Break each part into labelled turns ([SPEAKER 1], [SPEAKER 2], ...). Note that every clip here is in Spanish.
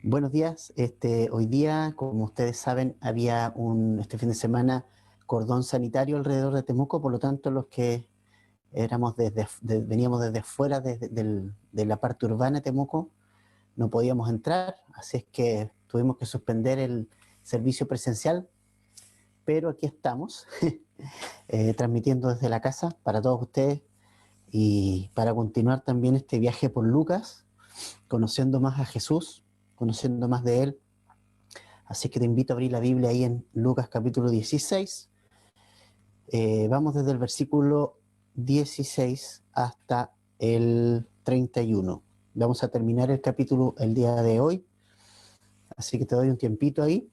[SPEAKER 1] Buenos días. Hoy día, como ustedes saben, había este fin de semana cordón sanitario alrededor de Temuco, por lo tanto los que veníamos desde fuera de la parte urbana de Temuco no podíamos entrar, así es que tuvimos que suspender el servicio presencial, pero aquí estamos transmitiendo desde la casa para todos ustedes y para continuar también este viaje por Lucas, conociendo más a Jesús, conociendo más de Él. Así que te invito a abrir la Biblia ahí en Lucas capítulo 16. Vamos desde el versículo 16 hasta el 31. Vamos a terminar el capítulo el día de hoy. Así que te doy un tiempito ahí.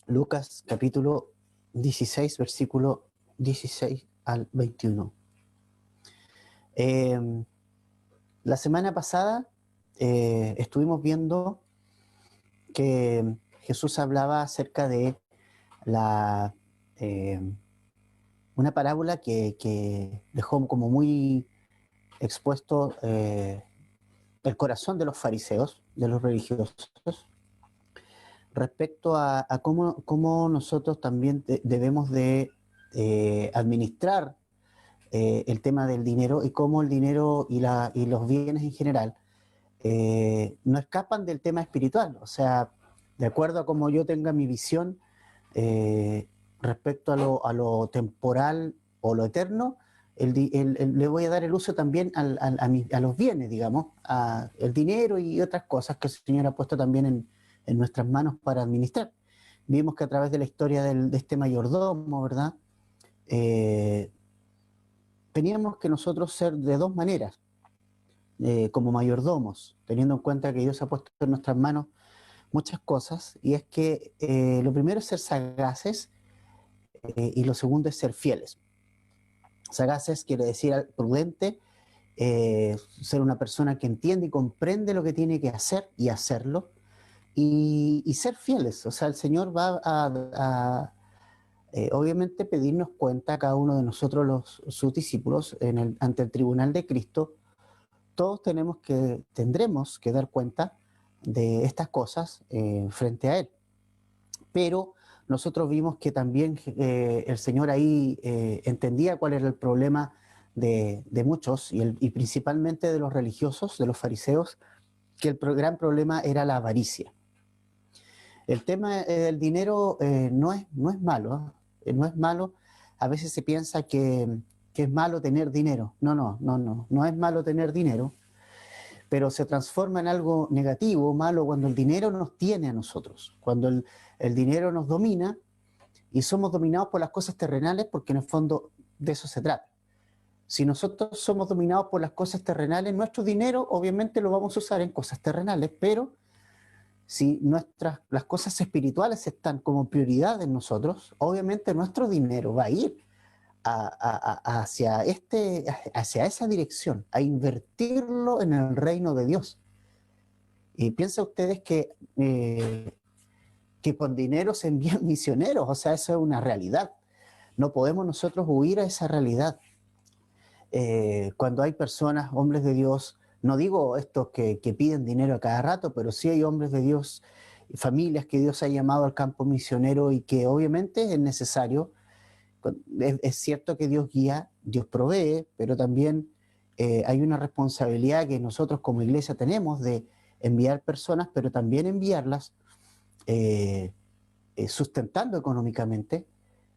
[SPEAKER 1] Lucas capítulo 16, versículo 16 al 21. La semana pasada estuvimos viendo que Jesús hablaba acerca de la, eh, una parábola que dejó como muy expuesto el corazón de los fariseos, de los religiosos, respecto a cómo nosotros también debemos de administrar el tema del dinero y cómo el dinero y los bienes en general no escapan del tema espiritual. O sea, de acuerdo a cómo yo tenga mi visión eh, respecto a lo temporal o lo eterno, le voy a dar el uso también a los bienes, digamos, el dinero y otras cosas que el Señor ha puesto también en nuestras manos para administrar. Vimos que a través de la historia de este mayordomo, ¿verdad? Eh, Teníamos que nosotros ser de dos maneras, como mayordomos, teniendo en cuenta que Dios ha puesto en nuestras manos muchas cosas, y es que lo primero es ser sagaces y lo segundo es ser fieles. Sagaces quiere decir prudente, ser una persona que entiende y comprende lo que tiene que hacer y hacerlo, y ser fieles. O sea, el Señor va obviamente pedirnos cuenta a cada uno de nosotros, sus discípulos, ante el tribunal de Cristo. Todos tendremos que dar cuenta de estas cosas frente a Él. Pero nosotros vimos que también el Señor ahí entendía cuál era el problema de muchos y principalmente de los religiosos, de los fariseos, que el gran problema era la avaricia. El tema del dinero no es malo, no es malo. A veces se piensa que es malo tener dinero. No es malo tener dinero, pero se transforma en algo negativo, malo, cuando el dinero nos tiene a nosotros, cuando el dinero nos domina y somos dominados por las cosas terrenales, porque en el fondo de eso se trata. Si nosotros somos dominados por las cosas terrenales, nuestro dinero obviamente lo vamos a usar en cosas terrenales, pero si las cosas espirituales están como prioridad en nosotros, obviamente nuestro dinero va a ir hacia esa dirección, a invertirlo en el reino de Dios. Y piensen ustedes que con dinero se envían misioneros, o sea, eso es una realidad. No podemos nosotros huir a esa realidad. Cuando hay personas, hombres de Dios, no digo estos que piden dinero a cada rato, pero sí hay hombres de Dios, familias que Dios ha llamado al campo misionero y que obviamente es necesario. Es cierto que Dios guía, Dios provee, pero también hay una responsabilidad que nosotros como iglesia tenemos de enviar personas, pero también enviarlas eh, sustentando económicamente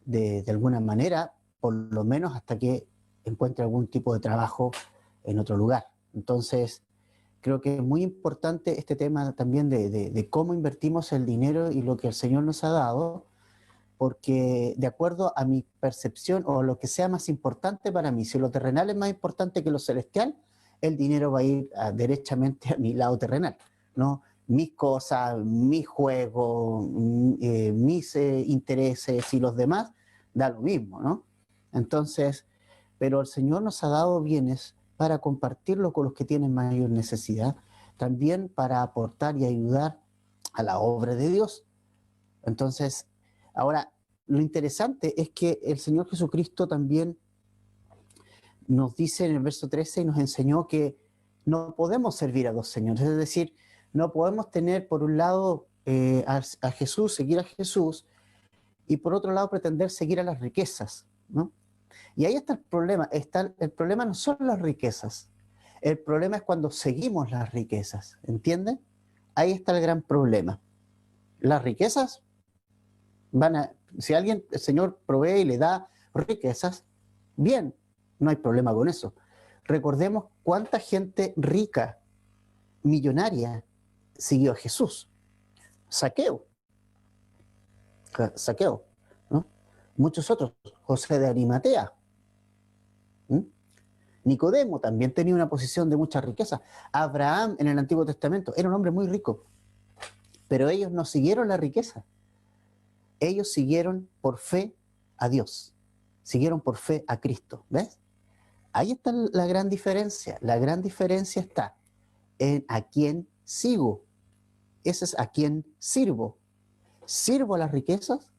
[SPEAKER 1] de alguna manera, por lo menos hasta que encuentre algún tipo de trabajo en otro lugar. Entonces, creo que es muy importante este tema también de cómo invertimos el dinero y lo que el Señor nos ha dado, porque de acuerdo a mi percepción o lo que sea más importante para mí, si lo terrenal es más importante que lo celestial, el dinero va a ir derechamente a mi lado terrenal, ¿no? Mis cosas, mis juegos, mis intereses y los demás, da lo mismo, ¿no? Entonces, pero el Señor nos ha dado bienes para compartirlo con los que tienen mayor necesidad, también para aportar y ayudar a la obra de Dios. Entonces, ahora, lo interesante es que el Señor Jesucristo también nos dice en el verso 13 y nos enseñó que No podemos servir a dos señores, es decir, no podemos tener por un lado a Jesús, seguir a Jesús, y por otro lado pretender seguir a las riquezas, ¿no? Y ahí está el problema. El problema no son las riquezas. El problema es cuando seguimos las riquezas. ¿Entienden? Ahí está el gran problema. Las riquezas van a... Si alguien, el Señor provee y le da riquezas, bien, no hay problema con eso. Recordemos cuánta gente rica, millonaria, siguió a Jesús. Saqueo. Saqueo, ¿no? Muchos otros. José de Arimatea. ¿Mm? Nicodemo también tenía una posición de mucha riqueza. Abraham en el Antiguo Testamento era un hombre muy rico, pero ellos no siguieron la riqueza. Ellos siguieron por fe a Dios, siguieron por fe a Cristo. ¿Ves? Ahí está la gran diferencia. La gran diferencia está en a quién sigo. Ese es a quién sirvo. ¿Sirvo a las riquezas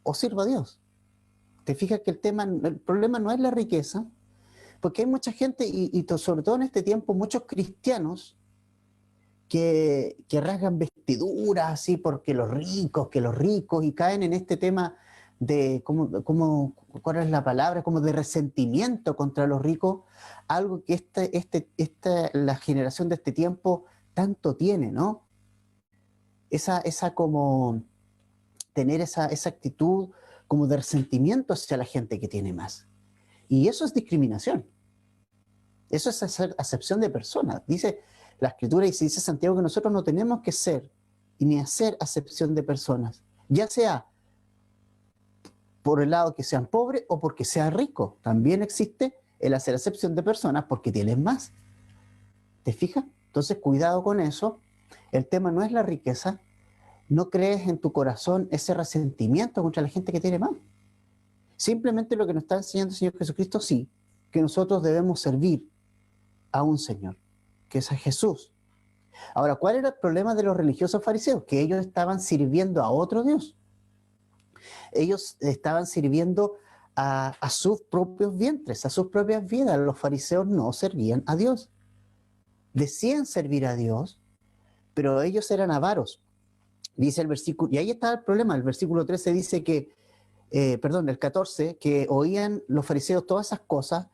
[SPEAKER 1] o sirvo a Dios? Te fijas que el problema no es la riqueza, porque hay mucha gente, y sobre todo en este tiempo, muchos cristianos que rasgan vestiduras así porque que los ricos, y caen en este tema de, ¿cuál es la palabra? Como de resentimiento contra los ricos, algo que la generación de este tiempo tanto tiene, ¿no? Esa como, tener esa actitud como de resentimiento hacia la gente que tiene más. Y eso es discriminación. Eso es acepción de personas. Dice la Escritura y dice Santiago que nosotros no tenemos que ser y ni hacer acepción de personas, ya sea por el lado que sean pobres o porque sean ricos. También existe el hacer acepción de personas porque tienen más. ¿Te fijas? Entonces, cuidado con eso. El tema no es la riqueza. No crees en tu corazón ese resentimiento contra la gente que tiene más. Simplemente lo que nos está enseñando el Señor Jesucristo, sí, que nosotros debemos servir a un Señor, que es a Jesús. Ahora, ¿cuál era el problema de los religiosos fariseos? Que ellos estaban sirviendo a otro Dios. Ellos estaban sirviendo a sus propios vientres, a sus propias vidas. Los fariseos no servían a Dios. Decían servir a Dios, pero ellos eran avaros. Dice el versículo, y ahí está el problema, el versículo 13 dice que, el 14, que oían los fariseos todas esas cosas,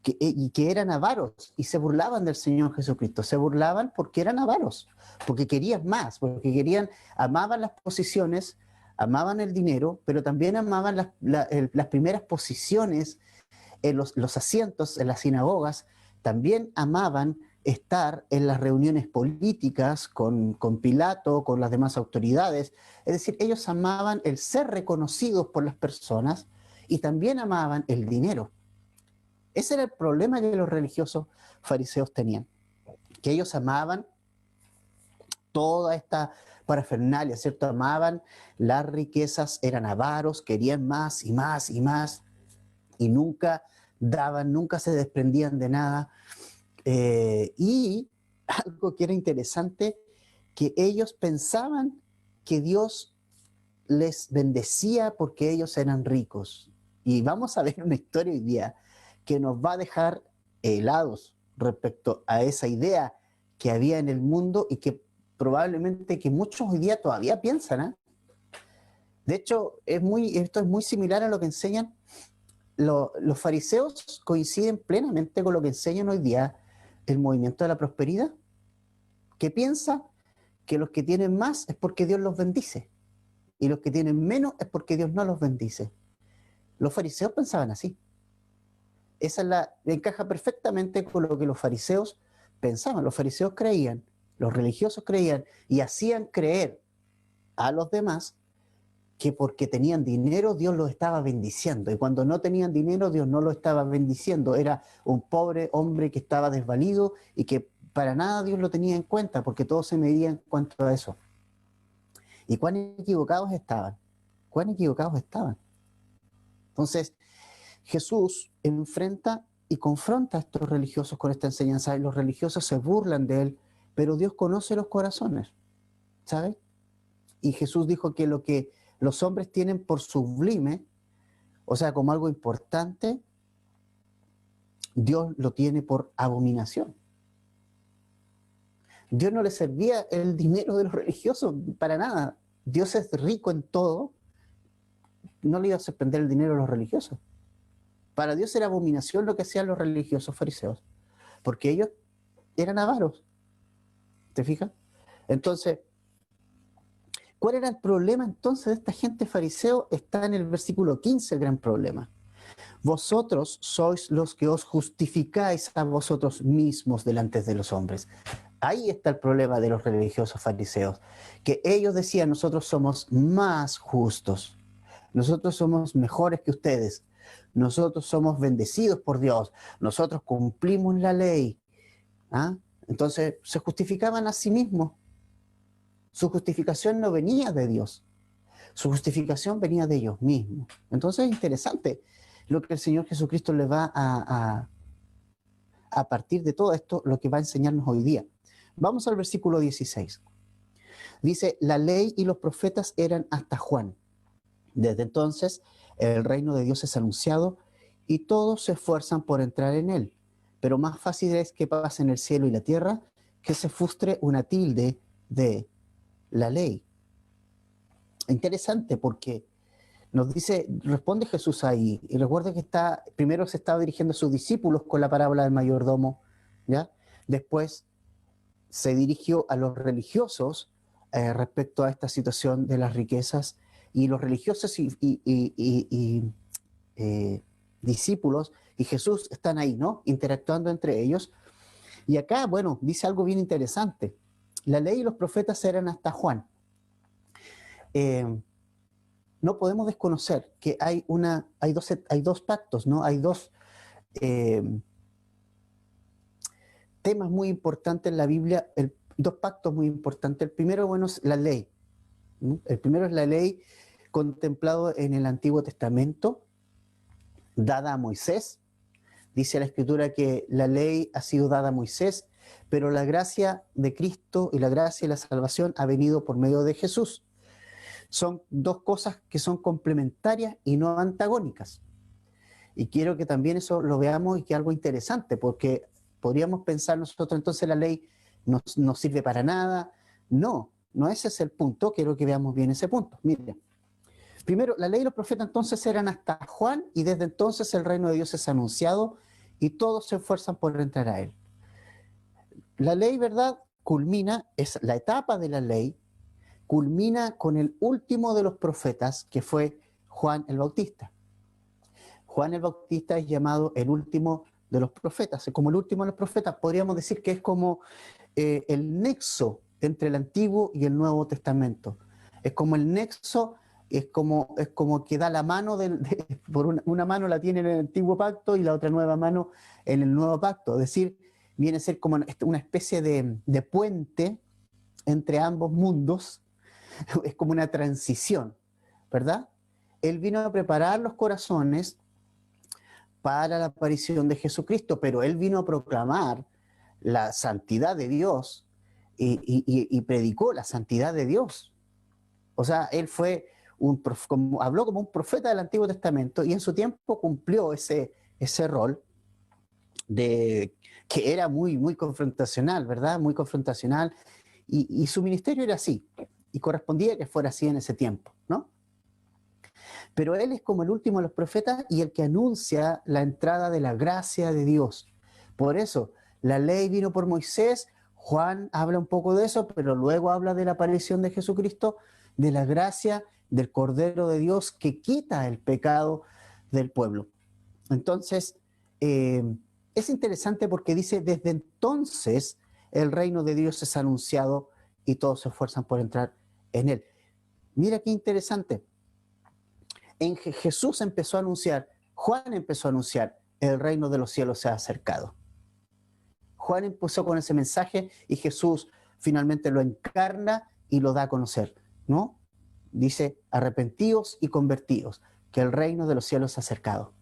[SPEAKER 1] y que eran avaros y se burlaban del Señor Jesucristo. Se burlaban porque eran avaros, porque querían más, porque amaban las posiciones, amaban el dinero, pero también amaban las primeras posiciones en los asientos en las sinagogas, también amaban estar en las reuniones políticas con Pilato, con las demás autoridades. Es decir, ellos amaban el ser reconocidos por las personas y también amaban el dinero. Ese era el problema que los religiosos fariseos tenían, que ellos amaban toda esta parafernalia, ¿cierto? Amaban las riquezas, eran avaros, querían más y más y más, y nunca daban, nunca se desprendían de nada. Y algo que era interesante, que ellos pensaban que Dios les bendecía porque ellos eran ricos. Y vamos a ver una historia hoy día que nos va a dejar helados respecto a esa idea que había en el mundo y que probablemente que muchos hoy día todavía piensan, ¿eh? De hecho, esto es muy similar a lo que enseñan los fariseos. Coinciden plenamente con lo que enseñan hoy día el movimiento de la prosperidad, que piensa que los que tienen más es porque Dios los bendice y los que tienen menos es porque Dios no los bendice. Los fariseos pensaban así. Encaja perfectamente con lo que los fariseos pensaban. Los fariseos creían, los religiosos creían y hacían creer a los demás que porque tenían dinero Dios los estaba bendiciendo, y cuando no tenían dinero Dios no lo estaba bendiciendo. Era un pobre hombre que estaba desvalido y que para nada Dios lo tenía en cuenta, porque todo se medía en cuanto a eso. ¿Y cuán equivocados estaban? ¿Cuán equivocados estaban? Entonces, Jesús enfrenta y confronta a estos religiosos con esta enseñanza, y los religiosos se burlan de él, pero Dios conoce los corazones, ¿sabes? Y Jesús dijo que lo que los hombres tienen por sublime, o sea, como algo importante, Dios lo tiene por abominación. Dios no le servía el dinero de los religiosos para nada. Dios es rico en todo, no le iba a sorprender el dinero de los religiosos. Para Dios era abominación lo que hacían los religiosos fariseos, porque ellos eran avaros. ¿Te fijas? Entonces, ¿cuál era el problema entonces de esta gente fariseo? Está en el versículo 15 el gran problema. Vosotros sois los que os justificáis a vosotros mismos delante de los hombres. Ahí está el problema de los religiosos fariseos, que ellos decían, nosotros somos más justos, nosotros somos mejores que ustedes, nosotros somos bendecidos por Dios, nosotros cumplimos la ley. ¿Ah? Entonces se justificaban a sí mismos. Su justificación no venía de Dios, su justificación venía de ellos mismos. Entonces es interesante lo que el Señor Jesucristo le va a partir de todo esto, lo que va a enseñarnos hoy día. Vamos al versículo 16. Dice, la ley y los profetas eran hasta Juan. Desde entonces el reino de Dios es anunciado y todos se esfuerzan por entrar en él. Pero más fácil es que pase en el cielo y la tierra que se frustre una tilde de la ley. Interesante porque nos dice, responde Jesús ahí, y recuerda que primero se estaba dirigiendo a sus discípulos con la parábola del mayordomo, ¿ya? Después se dirigió a los religiosos respecto a esta situación de las riquezas, y los religiosos y discípulos y Jesús están ahí, ¿no? Interactuando entre ellos. Y acá, bueno, dice algo bien interesante. La ley y los profetas eran hasta Juan. No podemos desconocer que hay dos pactos, ¿no? Hay dos temas muy importantes en la Biblia, dos pactos muy importantes. El primero, bueno, es la ley, ¿no? El primero es la ley contemplado en el Antiguo Testamento, dada a Moisés. Dice la Escritura que la ley ha sido dada a Moisés, pero la gracia de Cristo y la gracia y la salvación ha venido por medio de Jesús. Son dos cosas que son complementarias y no antagónicas. Y quiero que también eso lo veamos y que es algo interesante, porque podríamos pensar nosotros entonces la ley no sirve para nada. No, no ese es el punto, quiero que veamos bien ese punto. Miren, primero, la ley y los profetas entonces eran hasta Juan y desde entonces el reino de Dios es anunciado y todos se esfuerzan por entrar a él. La ley, ¿verdad? Culmina, es la etapa de la ley, culmina con el último de los profetas, que fue Juan el Bautista. Juan el Bautista es llamado el último de los profetas. Como el último de los profetas, podríamos decir que es como el nexo entre el Antiguo y el Nuevo Testamento. Es como el nexo, es como que da la mano, por una mano la tiene en el Antiguo Pacto y la otra nueva mano en el Nuevo Pacto. Es decir, viene a ser como una especie de puente entre ambos mundos. Es como una transición, ¿verdad? Él vino a preparar los corazones para la aparición de Jesucristo, pero él vino a proclamar la santidad de Dios y predicó la santidad de Dios. O sea, él fue habló como un profeta del Antiguo Testamento y en su tiempo cumplió ese rol que era muy confrontacional, ¿verdad? Muy confrontacional, y su ministerio era así, y correspondía que fuera así en ese tiempo, ¿no? Pero él es como el último de los profetas y el que anuncia la entrada de la gracia de Dios. Por eso, la ley vino por Moisés, Juan habla un poco de eso, pero luego habla de la aparición de Jesucristo, de la gracia del Cordero de Dios que quita el pecado del pueblo. Entonces, es interesante porque dice, desde entonces el reino de Dios es anunciado y todos se esfuerzan por entrar en él. Mira qué interesante. Jesús empezó a anunciar, Juan empezó a anunciar, el reino de los cielos se ha acercado. Juan empezó con ese mensaje y Jesús finalmente lo encarna y lo da a conocer, ¿no? Dice, arrepentíos y convertíos, que el reino de los cielos se ha acercado.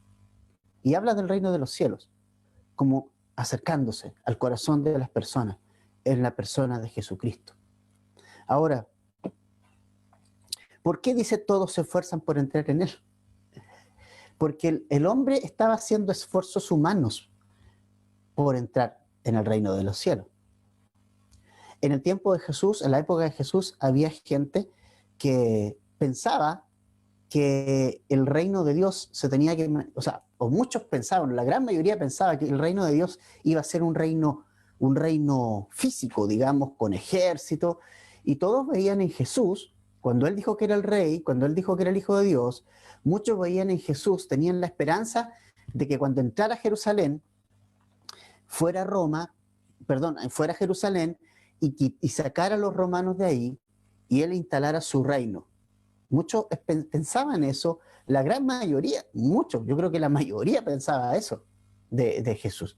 [SPEAKER 1] Y habla del reino de los cielos, como acercándose al corazón de las personas, en la persona de Jesucristo. Ahora, ¿por qué dice todos se esfuerzan por entrar en él? Porque el hombre estaba haciendo esfuerzos humanos por entrar en el reino de los cielos. En el tiempo de Jesús, en la época de Jesús, había gente que pensaba que el reino de Dios se tenía que, o sea, o muchos pensaban, la gran mayoría pensaba que el reino de Dios iba a ser un reino físico, digamos, con ejército, y todos veían en Jesús, cuando él dijo que era el rey, cuando él dijo que era el Hijo de Dios, muchos veían en Jesús, tenían la esperanza de que cuando entrara a Jerusalén, fuera a Roma, perdón, fuera a Jerusalén y sacara a los romanos de ahí y él instalara su reino. Muchos pensaban eso, la gran mayoría, muchos, yo creo que la mayoría pensaba eso de Jesús.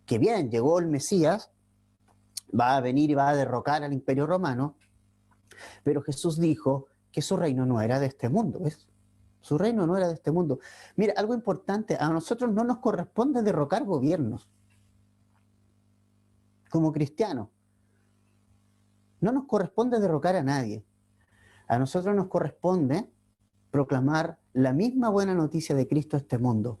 [SPEAKER 1] Que bien, llegó el Mesías, va a venir y va a derrocar al imperio romano, pero Jesús dijo que su reino no era de este mundo, ¿ves? Su reino no era de este mundo. Mira, algo importante, a nosotros no nos corresponde derrocar gobiernos como cristianos. No nos corresponde derrocar a nadie. A nosotros nos corresponde proclamar la misma buena noticia de Cristo a este mundo.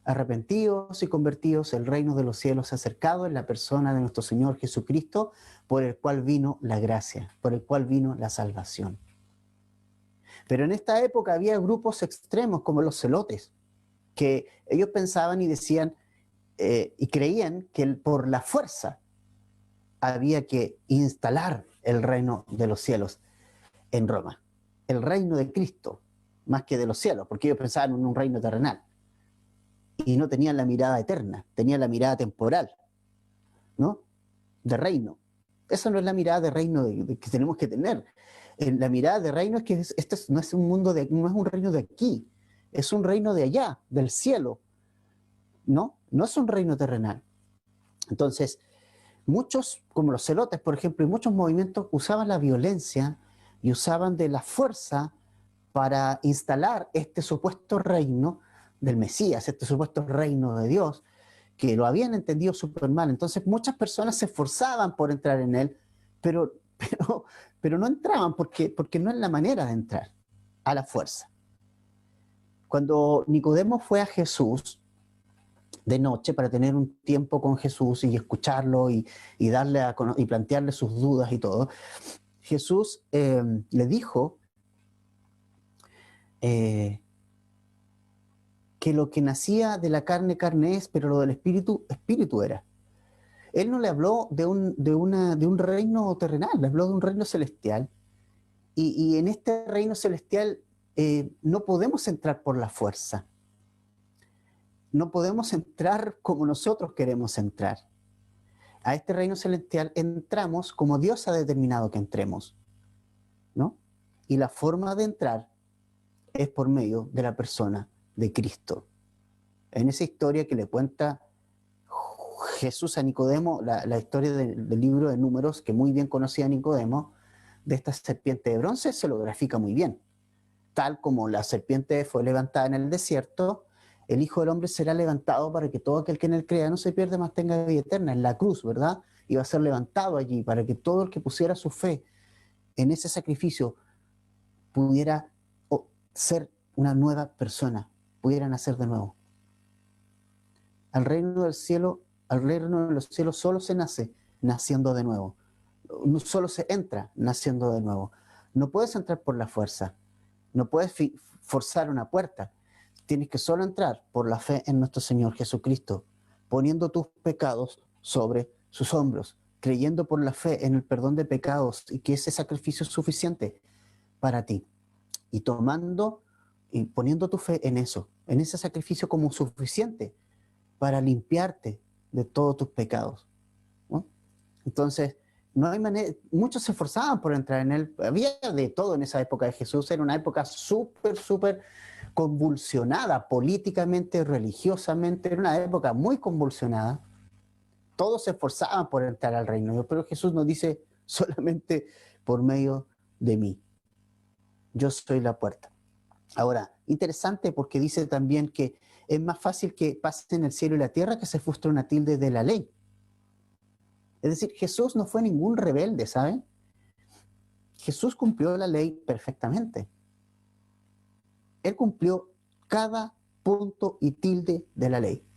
[SPEAKER 1] Arrepentidos y convertidos, el reino de los cielos se ha acercado en la persona de nuestro Señor Jesucristo, por el cual vino la gracia, por el cual vino la salvación. Pero en esta época había grupos extremos como los celotes, que ellos pensaban y decían y creían que por la fuerza había que instalar el reino de los cielos en Roma, el reino de Cristo, más que de los cielos, porque ellos pensaban en un reino terrenal y no tenían la mirada eterna, tenían la mirada temporal, ¿no? De reino. Esa no es la mirada de reino que tenemos que tener. La mirada de reino es que este no es un mundo no es un reino de aquí, es un reino de allá, del cielo, ¿no? No es un reino terrenal. Entonces, muchos, como los celotes, por ejemplo, y muchos movimientos usaban la violencia y usaban de la fuerza para instalar este supuesto reino del Mesías, este supuesto reino de Dios, que lo habían entendido súper mal. Entonces muchas personas se esforzaban por entrar en él, pero, pero no entraban porque no es la manera de entrar a la fuerza. Cuando Nicodemo fue a Jesús de noche para tener un tiempo con Jesús y escucharlo y plantearle sus dudas y todo, Jesús le dijo que lo que nacía de la carne, carne es, pero lo del espíritu, espíritu era. Él no le habló de un reino terrenal, le habló de un reino celestial. Y en este reino celestial no podemos entrar por la fuerza. No podemos entrar como nosotros queremos entrar. A este reino celestial entramos como Dios ha determinado que entremos, ¿no? Y la forma de entrar es por medio de la persona de Cristo. En esa historia que le cuenta Jesús a Nicodemo, la historia del libro de Números, que muy bien conocía Nicodemo, de esta serpiente de bronce, se lo grafica muy bien. Tal como la serpiente fue levantada en el desierto, el Hijo del Hombre será levantado para que todo aquel que en él crea no se pierda, mas tenga vida eterna. En la cruz, ¿verdad? Iba a ser levantado allí para que todo el que pusiera su fe en ese sacrificio pudiera ser una nueva persona, pudiera nacer de nuevo. Al reino del cielo, al reino de los cielos solo se nace naciendo de nuevo. No solo se entra naciendo de nuevo. No puedes entrar por la fuerza. No puedes forzar una puerta. Tienes que solo entrar por la fe en nuestro Señor Jesucristo, poniendo tus pecados sobre sus hombros, creyendo por la fe en el perdón de pecados y que ese sacrificio es suficiente para ti. Y tomando y poniendo tu fe en eso, en ese sacrificio como suficiente para limpiarte de todos tus pecados, ¿no? Entonces, no hay manera, muchos se esforzaban por entrar en él, había de todo en esa época de Jesús, era una época súper convulsionada políticamente, religiosamente, era una época muy convulsionada, todos se esforzaban por entrar al reino, pero Jesús nos dice solamente por medio de mí, yo soy la puerta. Ahora, interesante porque dice también que es más fácil que pasen el cielo y la tierra que se frustre una tilde de la ley. Es decir, Jesús no fue ningún rebelde, ¿saben? Jesús cumplió la ley perfectamente. Él cumplió cada punto y tilde de la ley.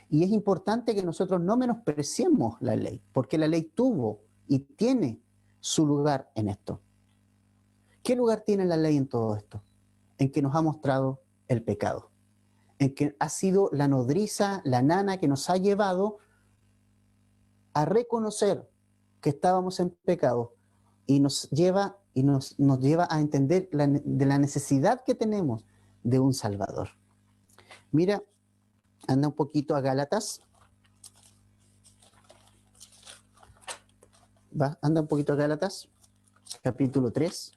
[SPEAKER 1] Y es importante que nosotros no menospreciemos la ley, porque la ley tuvo y tiene su lugar en esto. ¿Qué lugar tiene la ley en todo esto? En que nos ha mostrado el pecado, en que ha sido la nodriza, la nana que nos ha llevado a reconocer que estábamos en pecado y nos lleva a entender de la necesidad que tenemos de un Salvador. Mira, anda un poquito a Gálatas. Anda un poquito a Gálatas, capítulo 3.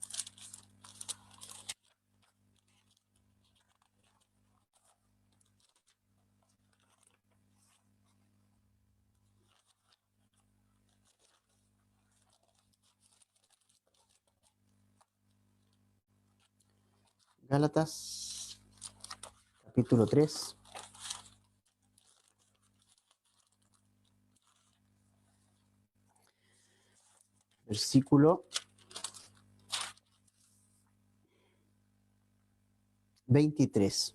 [SPEAKER 1] Gálatas, capítulo 3. Versículo 23.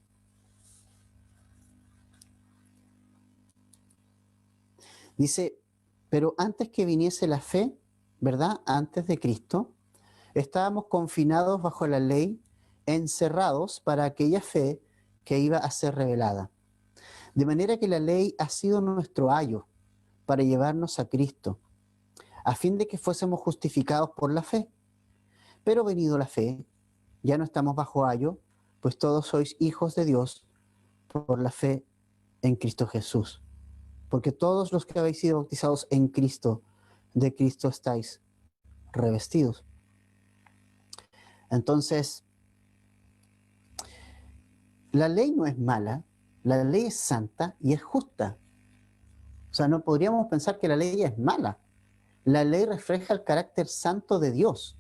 [SPEAKER 1] Dice, pero antes que viniese la fe, ¿verdad? Antes de Cristo, estábamos confinados bajo la ley, encerrados para aquella fe que iba a ser revelada. De manera que la ley ha sido nuestro ayo para llevarnos a Cristo, a fin de que fuésemos justificados por la fe. Pero venido la fe, ya no estamos bajo ayo, pues todos sois hijos de Dios por la fe en Cristo Jesús. Porque todos los que habéis sido bautizados en Cristo, de Cristo estáis revestidos. Entonces, la ley no es mala, la ley es santa y es justa. O sea, no podríamos pensar que la ley es mala. La ley refleja el carácter santo de Dios.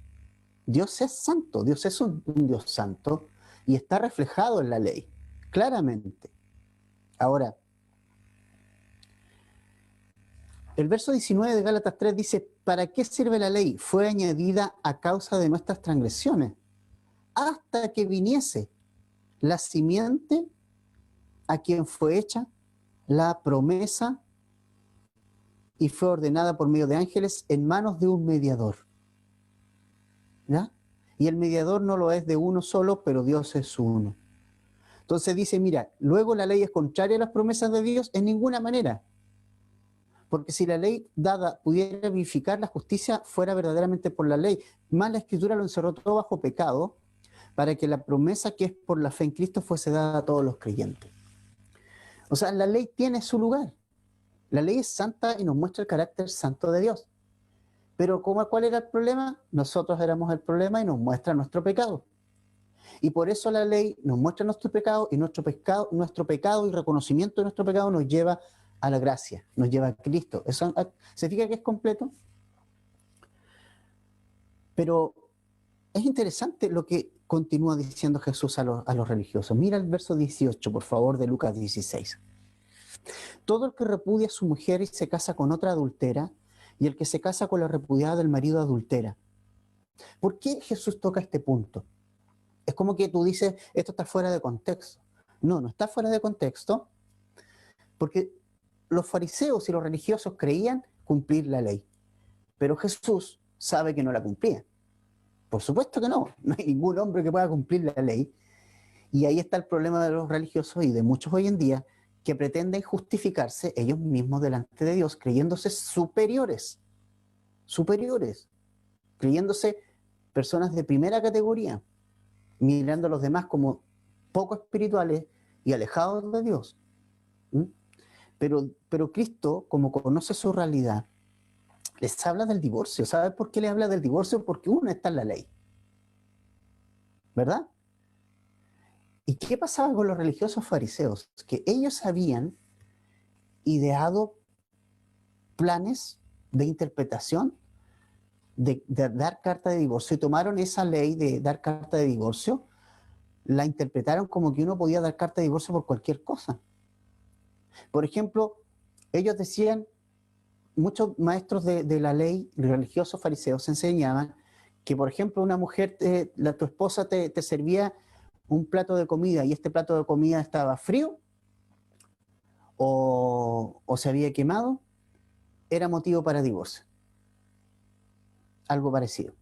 [SPEAKER 1] Dios es santo, Dios es un Dios santo y está reflejado en la ley, claramente. Ahora, el verso 19 de Gálatas 3 dice, ¿para qué sirve la ley? Fue añadida a causa de nuestras transgresiones, hasta que viniese la simiente a quien fue hecha la promesa y fue ordenada por medio de ángeles en manos de un mediador. ¿Ya? Y el mediador no lo es de uno solo, pero Dios es uno. Entonces dice, mira, luego la ley es contraria a las promesas de Dios en ninguna manera. Porque si la ley dada pudiera vivificar la justicia, fuera verdaderamente por la ley. Más la Escritura lo encerró todo bajo pecado, para que la promesa que es por la fe en Cristo fuese dada a todos los creyentes. O sea, la ley tiene su lugar. La ley es santa y nos muestra el carácter santo de Dios. Pero ¿cuál era el problema? Nosotros éramos el problema y nos muestra nuestro pecado. Y por eso la ley nos muestra nuestro pecado y nuestro pecado y reconocimiento de nuestro pecado nos lleva a la gracia, nos lleva a Cristo. ¿Eso significa que es completo? Pero es interesante lo que continúa diciendo Jesús a los religiosos. Mira el verso 18, por favor, de Lucas 16. Todo el que repudia a su mujer y se casa con otra adultera, y el que se casa con la repudiada del marido adultera. ¿Por qué Jesús toca este punto? Es como que tú dices, esto está fuera de contexto. No, no está fuera de contexto, porque los fariseos y los religiosos creían cumplir la ley, pero Jesús sabe que no la cumplía. Por supuesto que no, no hay ningún hombre que pueda cumplir la ley. Y ahí está el problema de los religiosos y de muchos hoy en día que pretenden justificarse ellos mismos delante de Dios, creyéndose superiores, creyéndose personas de primera categoría, mirando a los demás como poco espirituales y alejados de Dios. ¿Mm? Pero Cristo, como conoce su realidad, les habla del divorcio. ¿Sabes por qué le habla del divorcio? Porque uno está en la ley, ¿verdad? ¿Y qué pasaba con los religiosos fariseos? Que ellos habían ideado planes de interpretación de dar carta de divorcio y tomaron esa ley de dar carta de divorcio, la interpretaron como que uno podía dar carta de divorcio por cualquier cosa. Por ejemplo, ellos decían, muchos maestros de la ley, religiosos fariseos, enseñaban que, por ejemplo, una mujer, tu esposa te servía un plato de comida y este plato de comida estaba frío, o se había quemado, era motivo para divorcio. Algo parecido.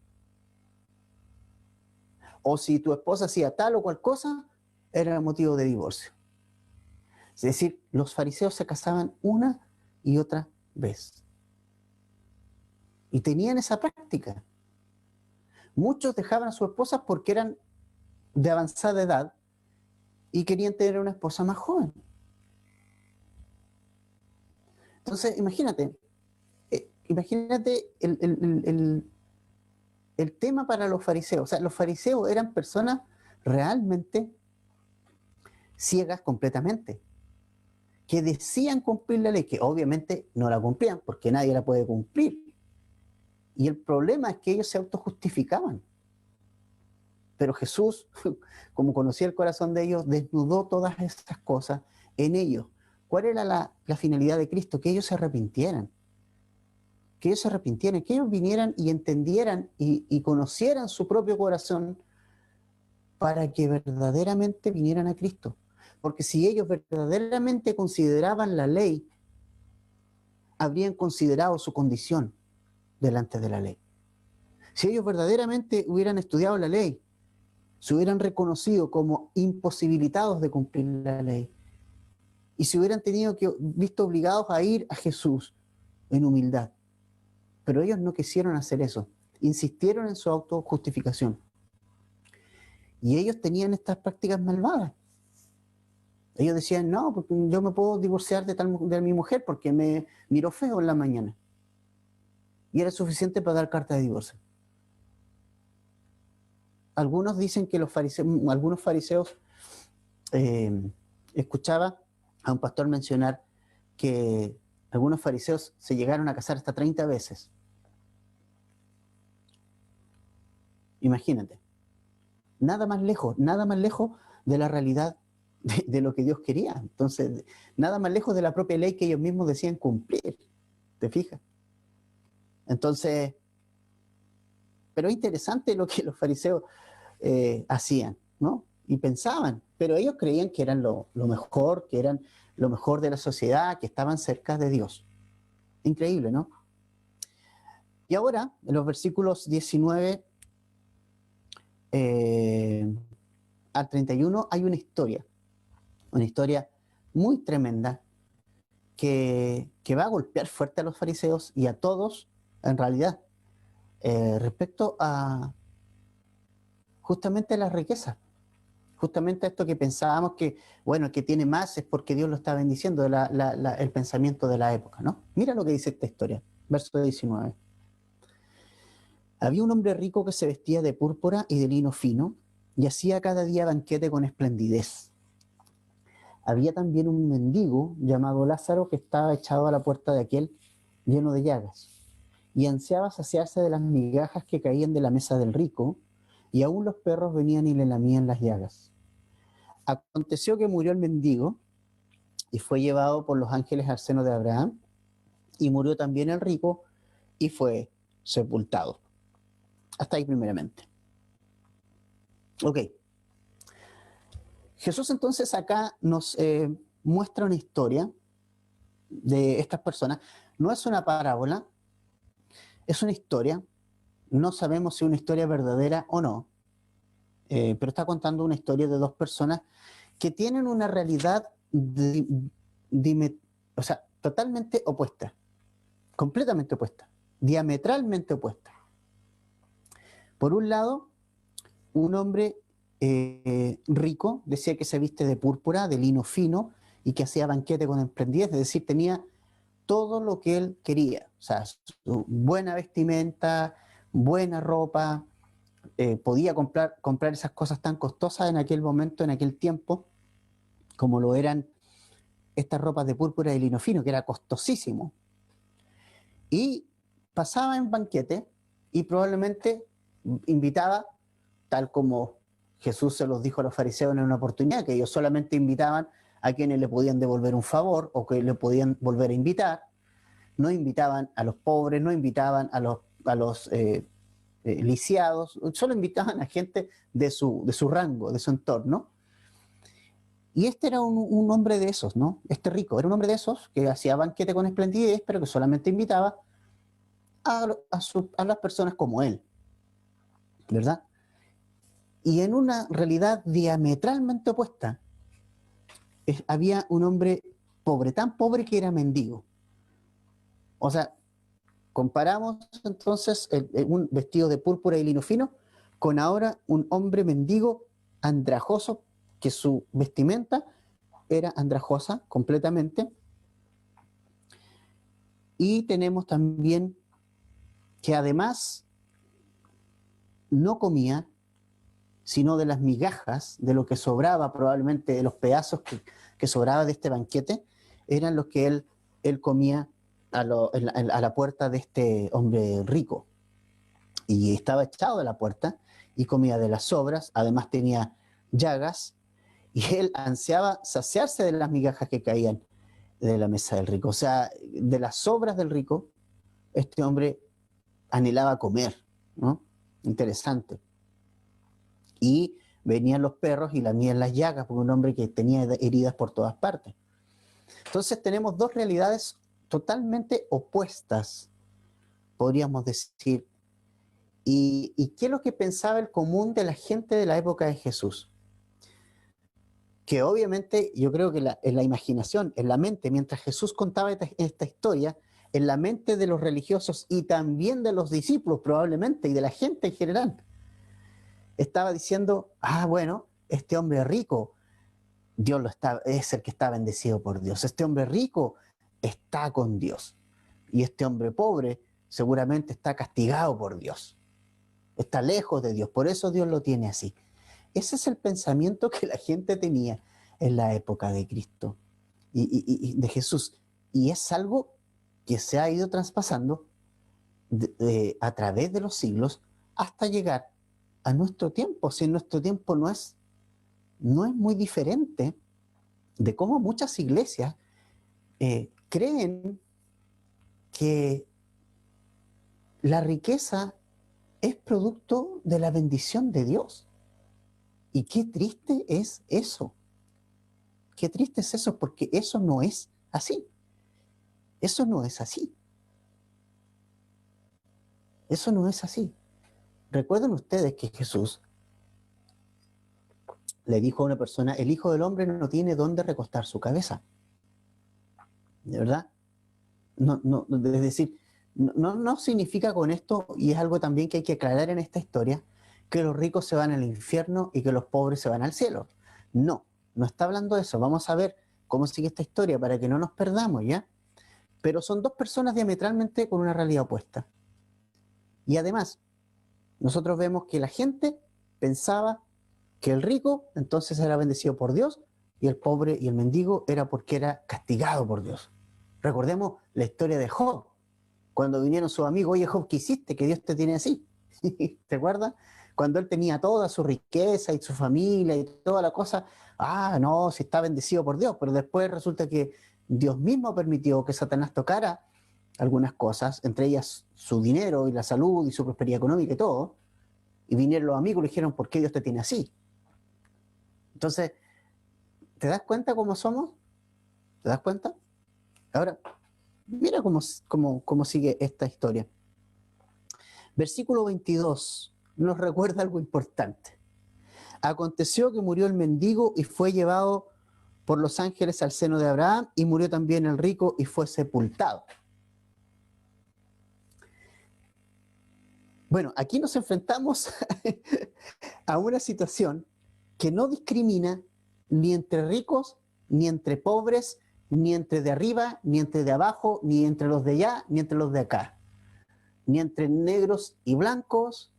[SPEAKER 1] O si tu esposa hacía tal o cual cosa, era motivo de divorcio. Es decir, los fariseos se casaban una y otra vez. Y tenían esa práctica. Muchos dejaban a sus esposas porque eran de avanzada edad y querían tener una esposa más joven. Entonces, imagínate el tema para los fariseos. O sea, los fariseos eran personas realmente ciegas completamente, que decían cumplir la ley, que obviamente no la cumplían, porque nadie la puede cumplir. Y el problema es que ellos se autojustificaban. Pero Jesús, como conocía el corazón de ellos, desnudó todas estas cosas en ellos. ¿Cuál era la finalidad de Cristo? Que ellos se arrepintieran. Que ellos se arrepintieran, que ellos vinieran y entendieran y conocieran su propio corazón para que verdaderamente vinieran a Cristo. Porque si ellos verdaderamente consideraban la ley, habrían considerado su condición delante de la ley. Si ellos verdaderamente hubieran estudiado la ley, se hubieran reconocido como imposibilitados de cumplir la ley, y se hubieran visto obligados a ir a Jesús en humildad. Pero ellos no quisieron hacer eso, insistieron en su autojustificación. Y ellos tenían estas prácticas malvadas. Ellos decían, no, porque yo me puedo divorciar de mi mujer porque me miró feo en la mañana. Y era suficiente para dar carta de divorcio. Algunos dicen que algunos fariseos, escuchaba a un pastor mencionar que algunos fariseos se llegaron a casar hasta 30 veces. Imagínate. Nada más lejos de la realidad de lo que Dios quería. Entonces, nada más lejos de la propia ley que ellos mismos decían cumplir. ¿Te fijas? Entonces, pero es interesante lo que los fariseos hacían, ¿no? Y pensaban, pero ellos creían que eran lo mejor, que eran lo mejor de la sociedad, que estaban cerca de Dios. Increíble, ¿no? Y ahora, en los versículos 19 al 31, hay una historia muy tremenda que va a golpear fuerte a los fariseos y a todos, en realidad, respecto a justamente la riqueza. Justamente esto que pensábamos que, bueno, el que tiene más es porque Dios lo está bendiciendo, el pensamiento de la época, ¿no? Mira lo que dice esta historia, verso 19. Había un hombre rico que se vestía de púrpura y de lino fino y hacía cada día banquete con esplendidez. Había también un mendigo llamado Lázaro que estaba echado a la puerta de aquel lleno de llagas y ansiaba saciarse de las migajas que caían de la mesa del rico, y aún los perros venían y le lamían las llagas. Aconteció que murió el mendigo y fue llevado por los ángeles al seno de Abraham, y murió también el rico y fue sepultado. Hasta ahí primeramente. Ok. Jesús entonces acá nos muestra una historia de estas personas. No es una parábola, es una historia. No sabemos si es una historia verdadera o no, pero está contando una historia de dos personas que tienen una realidad totalmente opuesta, completamente opuesta, diametralmente opuesta. Por un lado, un hombre rico, decía que se viste de púrpura, de lino fino, y que hacía banquete con esplendidez, es decir, tenía todo lo que él quería, o sea, su buena vestimenta, buena ropa, podía comprar esas cosas tan costosas en aquel momento, en aquel tiempo, como lo eran estas ropas de púrpura y lino fino, que era costosísimo. Y pasaba en banquete y probablemente invitaba, tal como Jesús se los dijo a los fariseos en una oportunidad, que ellos solamente invitaban a quienes le podían devolver un favor o que le podían volver a invitar. No invitaban a los pobres, no invitaban a los lisiados, solo invitaban a gente de su rango, de su entorno. Y este era un hombre de esos, ¿no? Este rico, era un hombre de esos que hacía banquete con esplendidez, pero que solamente invitaba a las personas como él, ¿verdad? Y en una realidad diametralmente opuesta, había un hombre pobre, tan pobre que era mendigo. O sea, comparamos entonces un vestido de púrpura y lino fino con ahora un hombre mendigo andrajoso, que su vestimenta era andrajosa completamente. Y tenemos también que además no comía sino de las migajas, de lo que sobraba, probablemente de los pedazos que sobraba de este banquete, eran los que él comía a la puerta de este hombre rico. Y estaba echado de la puerta y comía de las sobras, además tenía llagas, y él ansiaba saciarse de las migajas que caían de la mesa del rico. O sea, de las sobras del rico, este hombre anhelaba comer, ¿no? Interesante. Y venían los perros y lamían las llagas, porque un hombre que tenía heridas por todas partes. Entonces tenemos dos realidades totalmente opuestas, podríamos decir. ¿Y qué es lo que pensaba el común de la gente de la época de Jesús? Que obviamente yo creo que en la imaginación, en la mente, mientras Jesús contaba esta historia, en la mente de los religiosos y también de los discípulos probablemente y de la gente en general, estaba diciendo, bueno, este hombre rico, es el que está bendecido por Dios. Este hombre rico está con Dios. Y este hombre pobre seguramente está castigado por Dios. Está lejos de Dios. Por eso Dios lo tiene así. Ese es el pensamiento que la gente tenía en la época de Cristo y de Jesús. Y es algo que se ha ido traspasando a través de los siglos hasta llegar a nuestro tiempo. Si en nuestro tiempo no es muy diferente de cómo muchas iglesias creen que la riqueza es producto de la bendición de Dios. Y qué triste es eso. Qué triste es eso, porque eso no es así. Eso no es así. Eso no es así. Recuerden ustedes que Jesús le dijo a una persona, el Hijo del Hombre no tiene dónde recostar su cabeza. ¿De verdad? No, es decir, no significa con esto, y es algo también que hay que aclarar en esta historia, que los ricos se van al infierno y que los pobres se van al cielo. No está hablando de eso. Vamos a ver cómo sigue esta historia para que no nos perdamos, ¿ya? Pero son dos personas diametralmente con una realidad opuesta. Y además, nosotros vemos que la gente pensaba que el rico entonces era bendecido por Dios y el pobre y el mendigo era porque era castigado por Dios. Recordemos la historia de Job, cuando vinieron sus amigos, oye Job, ¿qué hiciste? Que Dios te tiene así. ¿Te acuerdas? Cuando él tenía toda su riqueza y su familia y toda la cosa, no, si está bendecido por Dios, pero después resulta que Dios mismo permitió que Satanás tocara algunas cosas, entre ellas su dinero y la salud y su prosperidad económica y todo, y vinieron los amigos y le dijeron, ¿por qué Dios te tiene así? Entonces, ¿te das cuenta cómo somos? ¿Te das cuenta? Ahora, mira cómo sigue esta historia. Versículo 22 nos recuerda algo importante. Aconteció que murió el mendigo y fue llevado por los ángeles al seno de Abraham, y murió también el rico y fue sepultado. Bueno, aquí nos enfrentamos a una situación que no discrimina ni entre ricos, ni entre pobres, ni entre de arriba, ni entre de abajo, ni entre los de allá, ni entre los de acá, ni entre negros y blancos,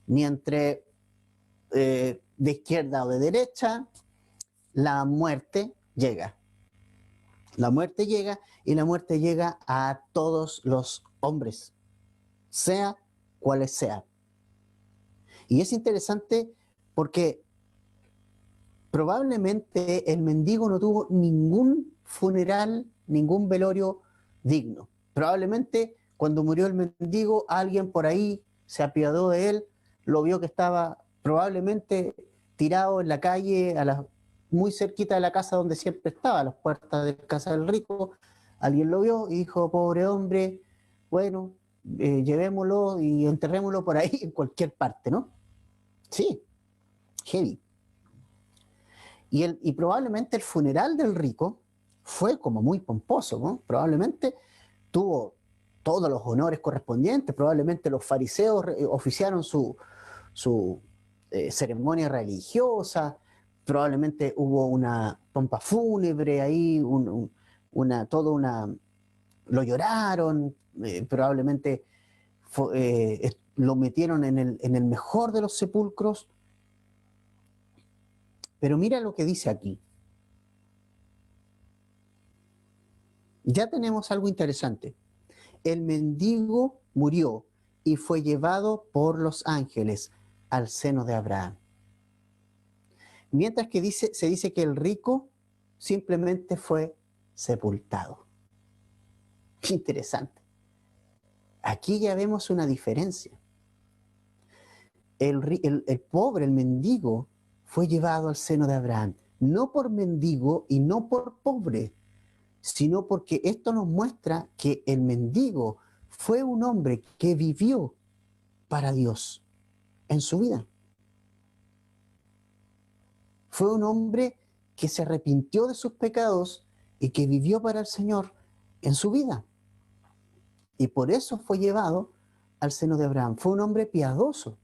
[SPEAKER 1] ni entre de izquierda o de derecha. La muerte llega. La muerte llega, y la muerte llega a todos los hombres, sea cuales sea. Y es interesante porque probablemente el mendigo no tuvo ningún funeral, ningún velorio digno. Probablemente cuando murió el mendigo, alguien por ahí se apiadó de él, lo vio que estaba probablemente tirado en la calle a las muy cerquita de la casa donde siempre estaba, a las puertas de la casa del rico. Alguien lo vio y dijo, pobre hombre, bueno, llevémoslo y enterrémoslo por ahí en cualquier parte, ¿no? Sí, heavy. Y probablemente el funeral del rico fue como muy pomposo, ¿no? Probablemente tuvo todos los honores correspondientes, probablemente los fariseos oficiaron su ceremonia religiosa, probablemente hubo una pompa fúnebre ahí, toda una, lo lloraron, probablemente lo metieron en el mejor de los sepulcros. Pero mira lo que dice aquí. Ya tenemos algo interesante. El mendigo murió y fue llevado por los ángeles al seno de Abraham. Mientras que se dice que el rico simplemente fue sepultado. Qué interesante. Aquí ya vemos una diferencia. El pobre, el mendigo, fue llevado al seno de Abraham. No por mendigo y no por pobre, sino porque esto nos muestra que el mendigo fue un hombre que vivió para Dios en su vida. Fue un hombre que se arrepintió de sus pecados y que vivió para el Señor en su vida. Y por eso fue llevado al seno de Abraham. Fue un hombre piadoso.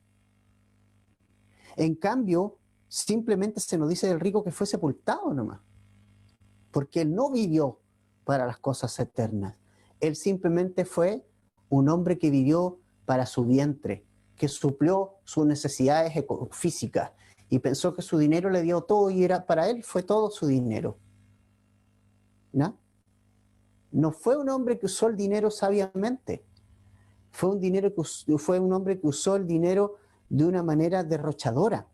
[SPEAKER 1] En cambio, simplemente se nos dice del rico que fue sepultado nomás, porque él no vivió para las cosas eternas. Él simplemente fue un hombre que vivió para su vientre, que suplió sus necesidades físicas y pensó que su dinero le dio todo y para él fue todo su dinero. ¿No? No fue un hombre que usó el dinero sabiamente. Fue un hombre que usó el dinero de una manera derrochadora.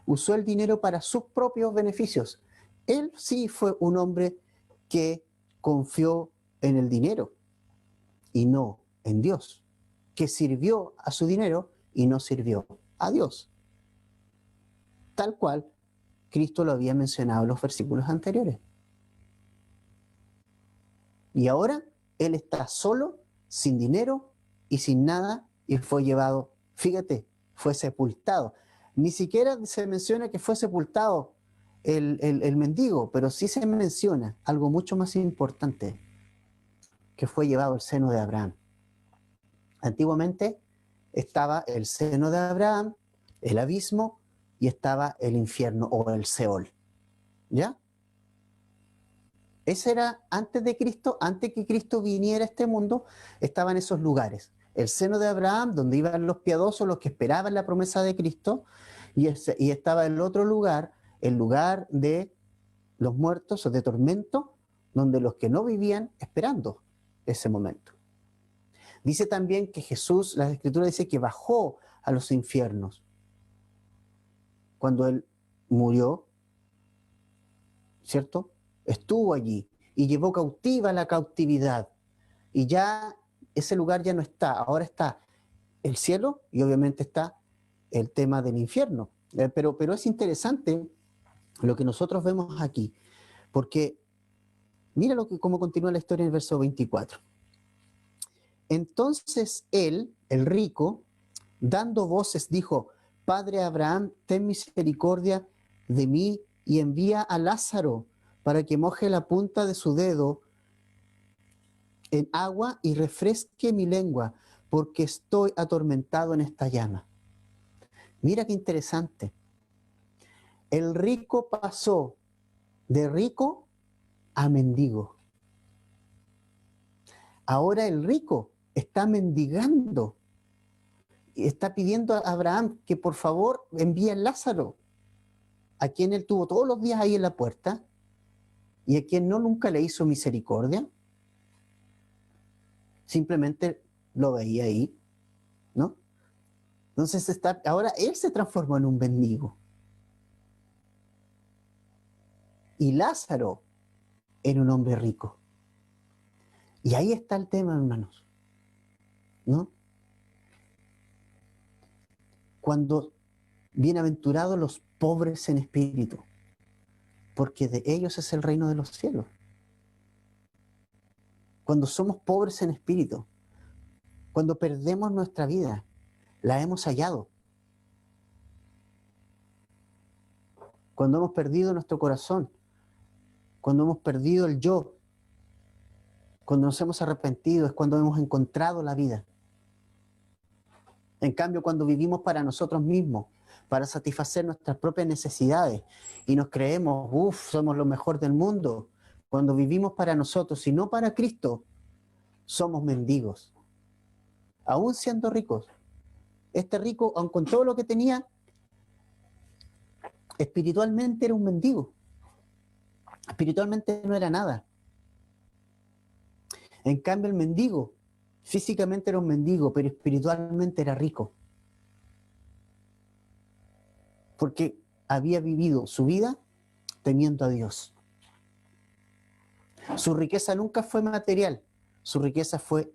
[SPEAKER 1] Usó el dinero para sus propios beneficios. Él sí fue un hombre que confió en el dinero y no en Dios, que sirvió a su dinero y no sirvió a Dios. Tal cual Cristo lo había mencionado en los versículos anteriores. Y ahora él está solo, sin dinero y sin nada, y fue llevado, fíjate, fue sepultado. Ni siquiera se menciona que fue sepultado el mendigo, pero sí se menciona algo mucho más importante, que fue llevado al seno de Abraham. Antiguamente estaba el seno de Abraham, el abismo, y estaba el infierno o el Seol. ¿Ya? Ese era antes de Cristo, antes que Cristo viniera a este mundo, estaban esos lugares. El seno de Abraham, donde iban los piadosos, los que esperaban la promesa de Cristo, y estaba el otro lugar, el lugar de los muertos o de tormento, donde los que no vivían esperando ese momento. Dice también que Jesús, la Escritura dice que bajó a los infiernos. Cuando Él murió, ¿cierto? Estuvo allí y llevó cautiva la cautividad. Y ya ese lugar ya no está, ahora está el cielo y obviamente está el tema del infierno. Pero es interesante lo que nosotros vemos aquí, porque mira cómo continúa la historia en el verso 24. Entonces él, el rico, dando voces, dijo: Padre Abraham, ten misericordia de mí y envía a Lázaro para que moje la punta de su dedo en agua y refresque mi lengua, porque estoy atormentado en esta llama. Mira qué interesante. El rico pasó de rico a mendigo. Ahora el rico está mendigando y está pidiendo a Abraham que por favor envíe a Lázaro, a quien él tuvo todos los días ahí en la puerta y a quien no nunca le hizo misericordia. Simplemente lo veía ahí, ¿no? Entonces ahora él se transformó en un mendigo. Y Lázaro era un hombre rico. Y ahí está el tema, hermanos, ¿no? Cuando bienaventurados los pobres en espíritu. porque de ellos es el reino de los cielos. Cuando somos pobres en espíritu, cuando perdemos nuestra vida, la hemos hallado. Cuando hemos perdido nuestro corazón, cuando hemos perdido el yo, cuando nos hemos arrepentido, es cuando hemos encontrado la vida. En cambio, cuando vivimos para nosotros mismos, para satisfacer nuestras propias necesidades, y nos creemos, somos lo mejor del mundo, cuando vivimos para nosotros y no para Cristo, somos mendigos. Aún siendo ricos. Este rico, aun con todo lo que tenía, espiritualmente era un mendigo. Espiritualmente no era nada. En cambio, el mendigo, físicamente era un mendigo, pero espiritualmente era rico. Porque había vivido su vida temiendo a Dios. Su riqueza nunca fue material, su riqueza fue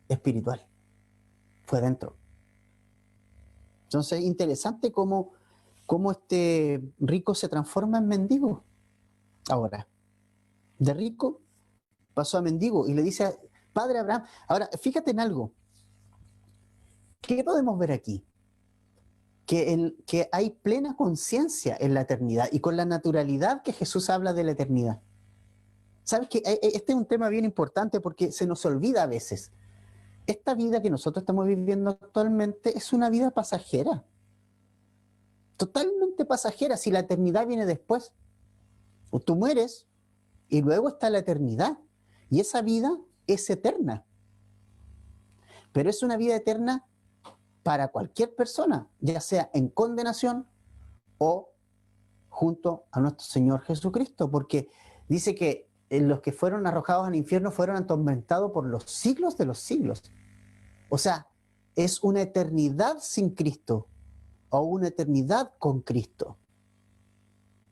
[SPEAKER 1] espiritual. Fue dentro. Entonces es interesante cómo este rico se transforma en mendigo. Ahora, de rico pasó a mendigo y le dice, Padre Abraham, ahora fíjate en algo. ¿Qué podemos ver aquí? Que hay plena conciencia en la eternidad y con la naturalidad que Jesús habla de la eternidad. ¿Sabes qué? Este es un tema bien importante porque se nos olvida a veces. Esta vida que nosotros estamos viviendo actualmente es una vida pasajera. Totalmente pasajera, si la eternidad viene después. Tú mueres y luego está la eternidad. Y esa vida es eterna. Pero es una vida eterna para cualquier persona, ya sea en condenación o junto a nuestro Señor Jesucristo, porque dice que los que fueron arrojados al infierno fueron atormentados por los siglos de los siglos. O sea, es una eternidad sin Cristo o una eternidad con Cristo.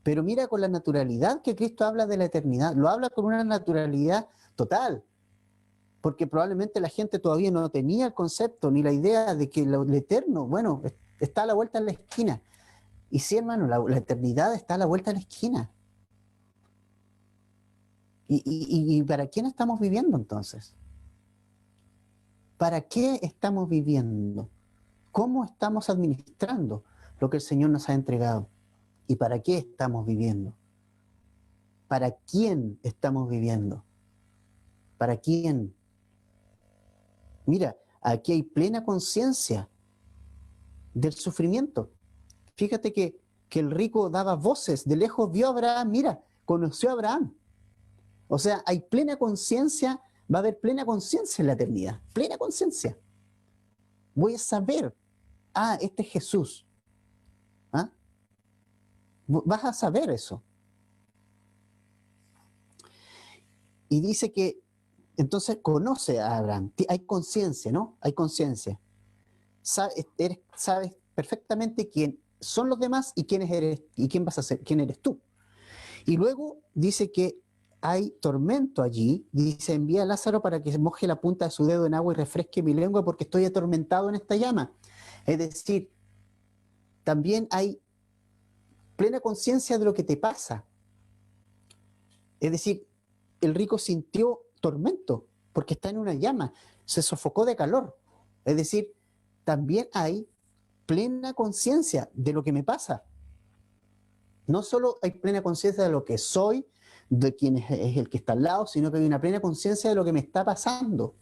[SPEAKER 1] Pero mira con la naturalidad que Cristo habla de la eternidad, lo habla con una naturalidad total, porque probablemente la gente todavía no tenía el concepto ni la idea de que lo eterno, bueno, está a la vuelta de la esquina. Y sí, hermano, la eternidad está a la vuelta de la esquina. ¿Y para quién estamos viviendo entonces? ¿Para qué estamos viviendo? ¿Cómo estamos administrando lo que el Señor nos ha entregado? ¿Y para qué estamos viviendo? ¿Para quién estamos viviendo? ¿Para quién? Mira, aquí hay plena conciencia del sufrimiento. Fíjate que el rico daba voces, de lejos vio a Abraham, mira, conoció a Abraham. O sea, hay plena conciencia, va a haber plena conciencia en la eternidad, plena conciencia. Voy a saber, este es Jesús. ¿Ah? Vas a saber eso. Y dice que, entonces conoce a Abraham, hay conciencia, ¿no? Hay conciencia. Sabes perfectamente quién son los demás y quién eres y quién vas a ser, quién eres tú. Y luego dice que hay tormento allí, dice, envía a Lázaro para que moje la punta de su dedo en agua y refresque mi lengua porque estoy atormentado en esta llama. Es decir, también hay plena conciencia de lo que te pasa. Es decir, el rico sintió tormento porque está en una llama, se sofocó de calor. Es decir, también hay plena conciencia de lo que me pasa. No solo hay plena conciencia de lo que soy, de quién es el que está al lado, sino que hay una plena conciencia de lo que me está pasando.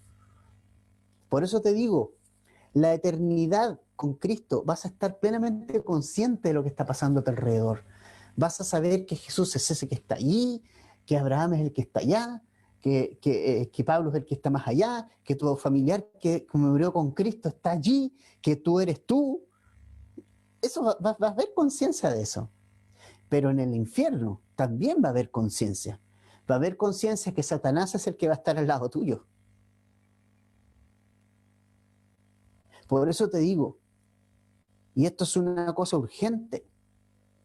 [SPEAKER 1] Por eso te digo, la eternidad con Cristo, vas a estar plenamente consciente de lo que está pasando a tu alrededor. Vas a saber que Jesús es ese que está allí, que Abraham es el que está allá, que Pablo es el que está más allá, que tu familiar que murió con Cristo está allí, que tú eres tú. Eso vas a ver conciencia de eso. Pero en el infierno también va a haber conciencia. Va a haber conciencia que Satanás es el que va a estar al lado tuyo. Por eso te digo, y esto es una cosa urgente,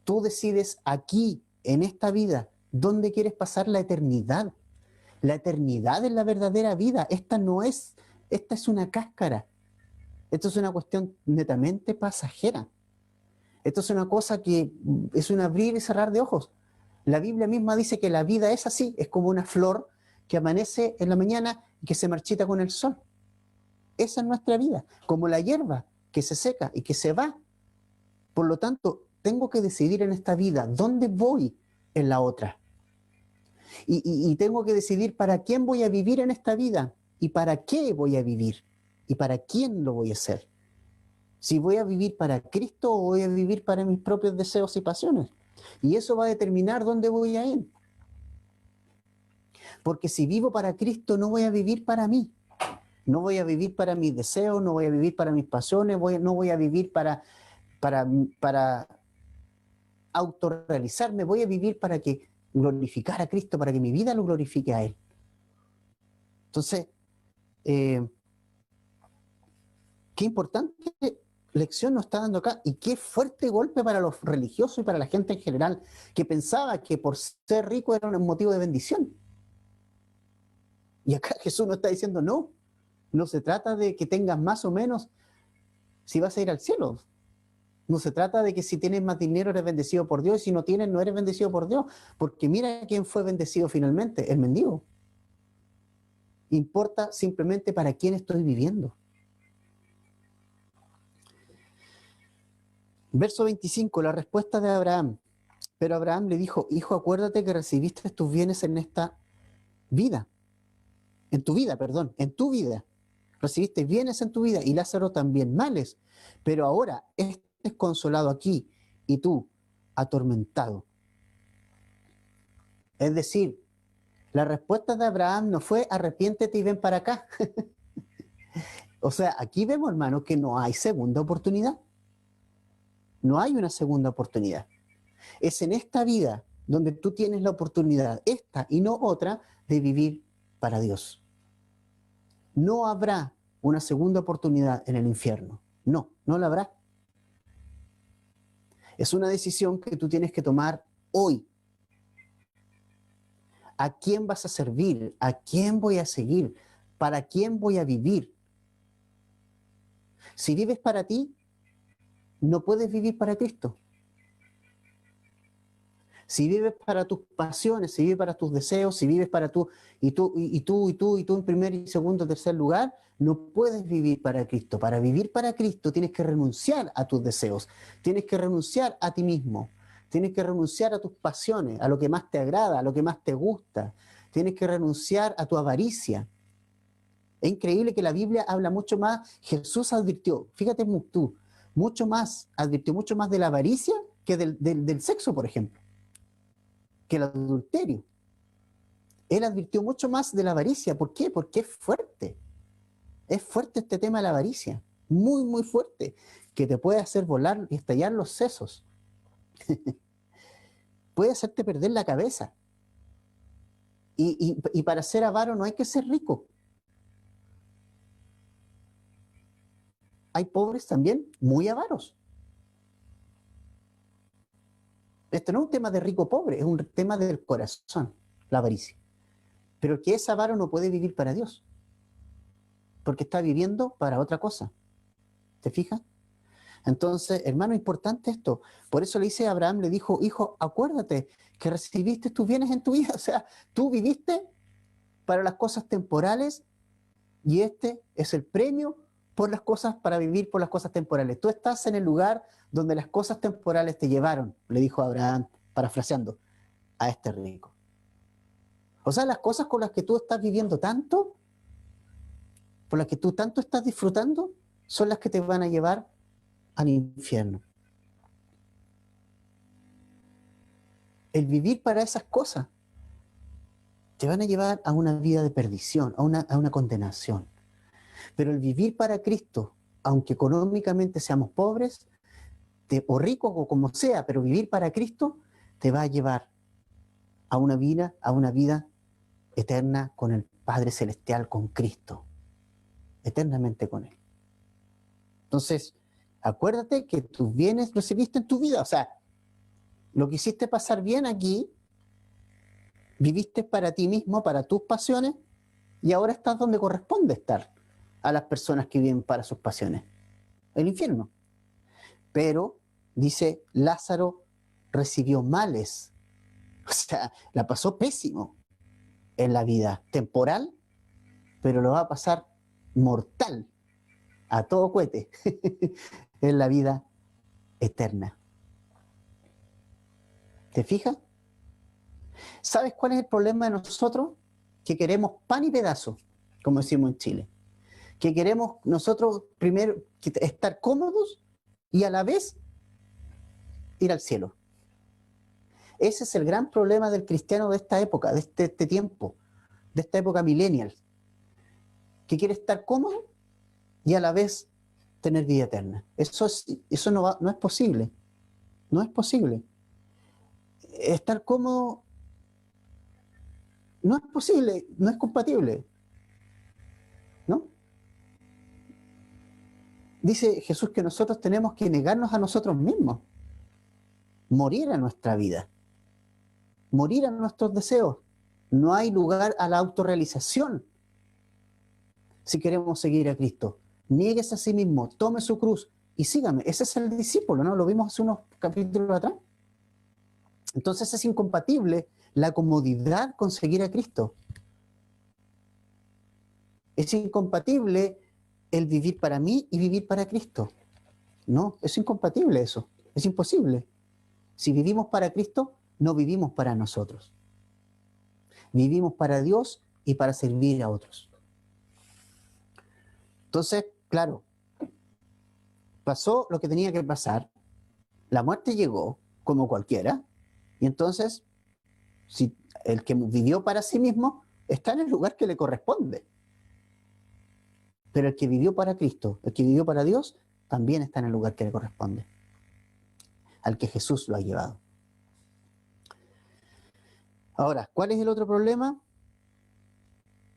[SPEAKER 1] tú decides aquí, en esta vida, dónde quieres pasar la eternidad. La eternidad es la verdadera vida. Esta es una cáscara. Esto es una cuestión netamente pasajera. Esto es una cosa que es un abrir y cerrar de ojos. La Biblia misma dice que la vida es así, es como una flor que amanece en la mañana y que se marchita con el sol. Esa es nuestra vida, como la hierba que se seca y que se va. Por lo tanto, tengo que decidir en esta vida dónde voy en la otra. Y tengo que decidir para quién voy a vivir en esta vida y para qué voy a vivir y para quién lo voy a hacer. Si voy a vivir para Cristo o voy a vivir para mis propios deseos y pasiones. Y eso va a determinar dónde voy a ir. Porque si vivo para Cristo, no voy a vivir para mí. No voy a vivir para mis deseos, no voy a vivir para mis pasiones, no voy a vivir para autorrealizarme, voy a vivir para que glorificar a Cristo, para que mi vida lo glorifique a Él. Entonces, qué importante lección nos está dando acá y qué fuerte golpe para los religiosos y para la gente en general que pensaba que por ser rico era un motivo de bendición. Y acá Jesús nos está diciendo no. No se trata de que tengas más o menos si vas a ir al cielo. No se trata de que si tienes más dinero eres bendecido por Dios y si no tienes no eres bendecido por Dios. Porque mira quién fue bendecido finalmente, el mendigo. Importa simplemente para quién estoy viviendo. Verso 25, la respuesta de Abraham. Pero Abraham le dijo, hijo, acuérdate que recibiste tus bienes en esta vida. En tu vida. Recibiste bienes en tu vida y Lázaro también males. Pero ahora este es consolado aquí y tú atormentado. Es decir, la respuesta de Abraham no fue arrepiéntete y ven para acá. O sea, aquí vemos, hermano, que no hay segunda oportunidad. No hay una segunda oportunidad. Es en esta vida donde tú tienes la oportunidad, esta y no otra, de vivir para Dios. No habrá una segunda oportunidad en el infierno. No, no la habrá. Es una decisión que tú tienes que tomar hoy. ¿A quién vas a servir? ¿A quién voy a seguir? ¿Para quién voy a vivir? Si vives para ti, no puedes vivir para Cristo. Si vives para tus pasiones, si vives para tus deseos, si vives para tú en primer y segundo, tercer lugar, no puedes vivir para Cristo. Para vivir para Cristo tienes que renunciar a tus deseos, tienes que renunciar a ti mismo, tienes que renunciar a tus pasiones, a lo que más te agrada, a lo que más te gusta, tienes que renunciar a tu avaricia. Es increíble que la Biblia habla mucho más, Jesús advirtió, fíjate tú, advirtió mucho más de la avaricia que del sexo, por ejemplo, que el adulterio. Él advirtió mucho más de la avaricia. ¿Por qué? Porque es fuerte. Es fuerte este tema de la avaricia. Muy, muy fuerte. Que te puede hacer volar y estallar los sesos. Puede hacerte perder la cabeza. Y para ser avaro no hay que ser rico. Hay pobres también muy avaros. Esto no es un tema de rico-pobre, es un tema del corazón, la avaricia. Pero el que es avaro no puede vivir para Dios, porque está viviendo para otra cosa. ¿Te fijas? Entonces, hermano, importante esto. Por eso le dice a Abraham, le dijo, hijo, acuérdate que recibiste tus bienes en tu vida. O sea, tú viviste para las cosas temporales y este es el premio por las cosas, para vivir por las cosas temporales. Tú estás en el lugar donde las cosas temporales te llevaron, le dijo Abraham, parafraseando, a este rico. O sea, las cosas con las que tú estás viviendo tanto, por las que tú tanto estás disfrutando, son las que te van a llevar al infierno. El vivir para esas cosas te van a llevar a una vida de perdición, a una condenación. Pero el vivir para Cristo, aunque económicamente seamos pobres, o ricos o como sea, pero vivir para Cristo te va a llevar a una vida eterna con el Padre Celestial, con Cristo, eternamente con Él. Entonces, acuérdate que tus bienes recibiste en tu vida, o sea, lo que hiciste pasar bien aquí, viviste para ti mismo, para tus pasiones, y ahora estás donde corresponde estar a las personas que viven para sus pasiones, el infierno. Pero, dice, Lázaro recibió males. O sea, la pasó pésimo en la vida temporal, pero lo va a pasar mortal, a todo cohete, en la vida eterna. ¿Te fijas? ¿Sabes cuál es el problema de nosotros? Que queremos pan y pedazo, como decimos en Chile. Que queremos nosotros primero estar cómodos y a la vez ir al cielo. Ese es el gran problema del cristiano de esta época, de este tiempo, de esta época millennial, que quiere estar cómodo y a la vez tener vida eterna. Eso no es posible. No es posible. Estar cómodo no es posible, no es compatible. ¿No? Dice Jesús que nosotros tenemos que negarnos a nosotros mismos, morir a nuestra vida, morir a nuestros deseos. No hay lugar a la autorrealización si queremos seguir a Cristo. Niéguese a sí mismo, tome su cruz y sígame. Ese es el discípulo, ¿no? Lo vimos hace unos capítulos atrás. Entonces es incompatible la comodidad con seguir a Cristo. Es incompatible el vivir para mí y vivir para Cristo. No, es incompatible eso. Es imposible. Si vivimos para Cristo, no vivimos para nosotros. Vivimos para Dios y para servir a otros. Entonces, claro, pasó lo que tenía que pasar. La muerte llegó, como cualquiera. Y entonces, si el que vivió para sí mismo está en el lugar que le corresponde. Pero el que vivió para Cristo, el que vivió para Dios, también está en el lugar que le corresponde, al que Jesús lo ha llevado. Ahora, ¿cuál es el otro problema?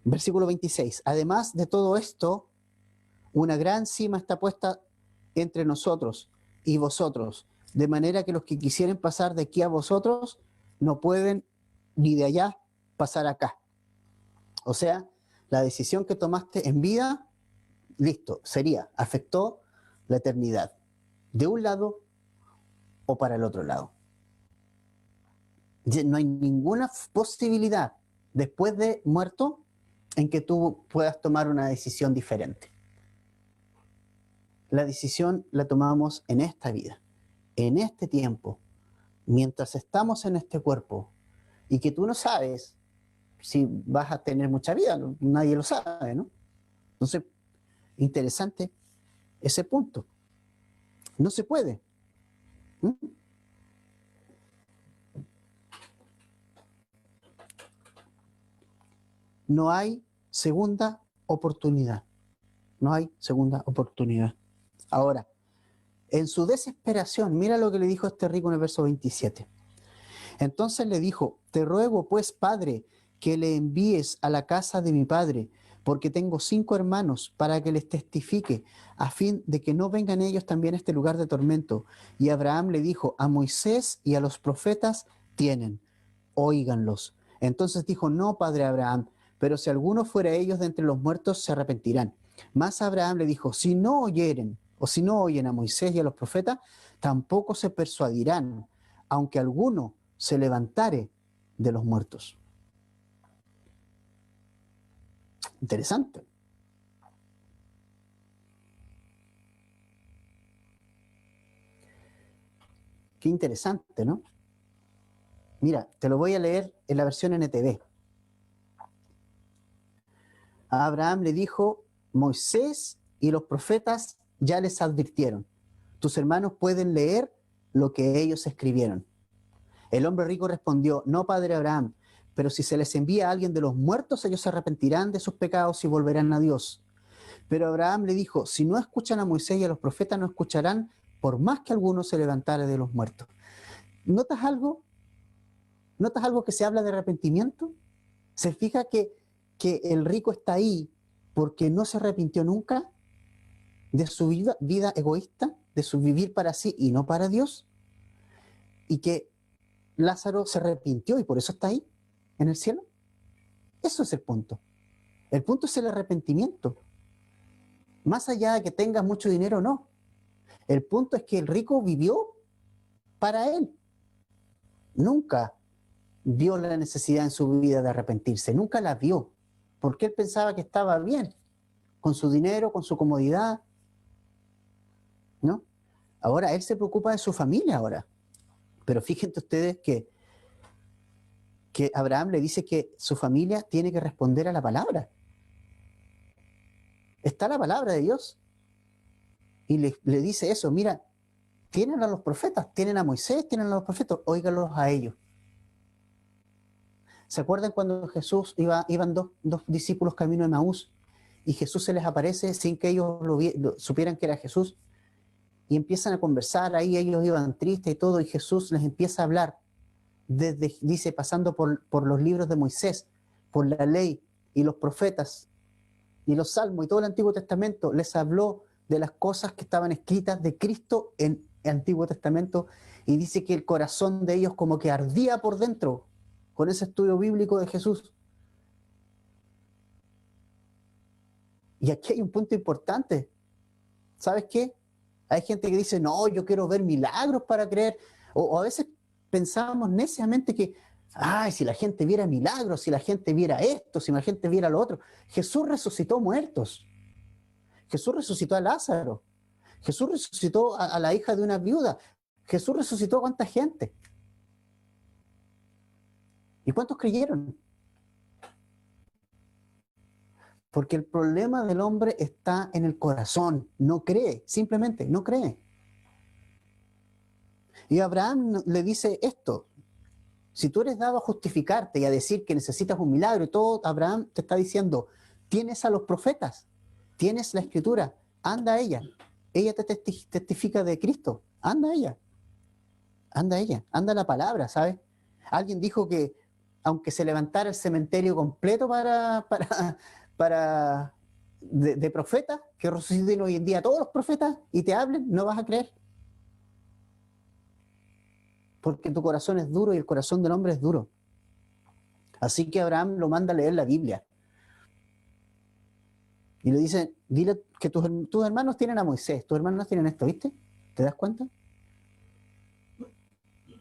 [SPEAKER 1] Versículo 26. Además de todo esto, una gran cima está puesta entre nosotros y vosotros, de manera que los que quisieren pasar de aquí a vosotros no pueden ni de allá pasar acá. O sea, la decisión que tomaste en vida, listo, afectó la eternidad, de un lado o para el otro lado. No hay ninguna posibilidad después de muerto en que tú puedas tomar una decisión diferente. La decisión la tomamos en esta vida, en este tiempo, mientras estamos en este cuerpo, y que tú no sabes si vas a tener mucha vida, nadie lo sabe, ¿no? Entonces, interesante ese punto. No se puede. ¿Mm? No hay segunda oportunidad. No hay segunda oportunidad. Ahora, en su desesperación, mira lo que le dijo este rico en el verso 27. Entonces le dijo: te ruego pues, padre, que le envíes a la casa de mi padre, porque tengo 5 hermanos, para que les testifique, a fin de que no vengan ellos también a este lugar de tormento. Y Abraham le dijo: a Moisés y a los profetas tienen, óiganlos. Entonces dijo: no, padre Abraham, pero si alguno fuera ellos de entre los muertos, se arrepentirán. Mas Abraham le dijo: si no oyeren, o si no oyen a Moisés y a los profetas, tampoco se persuadirán, aunque alguno se levantare de los muertos. Interesante. Qué interesante, ¿no? Mira, te lo voy a leer en la versión NTV. A Abraham le dijo: Moisés y los profetas ya les advirtieron. Tus hermanos pueden leer lo que ellos escribieron. El hombre rico respondió: no, padre Abraham, pero si se les envía a alguien de los muertos, ellos se arrepentirán de sus pecados y volverán a Dios. Pero Abraham le dijo: si no escuchan a Moisés y a los profetas, no escucharán, por más que alguno se levantare de los muertos. ¿Notas algo? ¿Notas algo que se habla de arrepentimiento? ¿Se fija que el rico está ahí porque no se arrepintió nunca de su vida egoísta, de su vivir para sí y no para Dios? Y que Lázaro se arrepintió y por eso está ahí, en el cielo. Eso es el punto. El punto es el arrepentimiento. Más allá de que tengas mucho dinero o no. El punto es que el rico vivió para él. Nunca vio la necesidad en su vida de arrepentirse, nunca la vio, porque él pensaba que estaba bien, con su dinero, con su comodidad, ¿no? Ahora él se preocupa de su familia ahora, pero fíjense ustedes que Abraham le dice que su familia tiene que responder a la palabra. Está la palabra de Dios y le dice eso, mira, tienen a los profetas, tienen a Moisés, tienen a los profetas, óiganlos a ellos. ¿Se acuerdan cuando Jesús iban dos discípulos camino de Maús y Jesús se les aparece sin que ellos supieran que era Jesús? Y empiezan a conversar, ahí ellos iban tristes y todo, y Jesús les empieza a hablar, dice, pasando por los libros de Moisés, por la ley y los profetas, y los salmos y todo el Antiguo Testamento, les habló de las cosas que estaban escritas de Cristo en el Antiguo Testamento, y dice que el corazón de ellos como que ardía por dentro con ese estudio bíblico de Jesús. Y aquí hay un punto importante. ¿Sabes qué? Hay gente que dice, no, yo quiero ver milagros para creer. O a veces pensamos neciamente que, ay, si la gente viera milagros, si la gente viera esto, si la gente viera lo otro. Jesús resucitó muertos. Jesús resucitó a Lázaro. Jesús resucitó a la hija de una viuda. Jesús resucitó a cuánta gente. ¿Y cuántos creyeron? Porque el problema del hombre está en el corazón. No cree, simplemente no cree. Y Abraham le dice esto. Si tú eres dado a justificarte y a decir que necesitas un milagro y todo, Abraham te está diciendo, tienes a los profetas, tienes la escritura, anda a ella. Ella te testifica de Cristo, anda a ella. Anda a ella, anda a la palabra, ¿sabes? Alguien dijo que aunque se levantara el cementerio completo de profetas, que resuciten hoy en día todos los profetas y te hablen, no vas a creer. Porque tu corazón es duro y el corazón del hombre es duro. Así que Abraham lo manda a leer la Biblia. Y le dice, dile que tus hermanos tienen a Moisés, tus hermanos tienen esto, ¿viste? ¿Te das cuenta?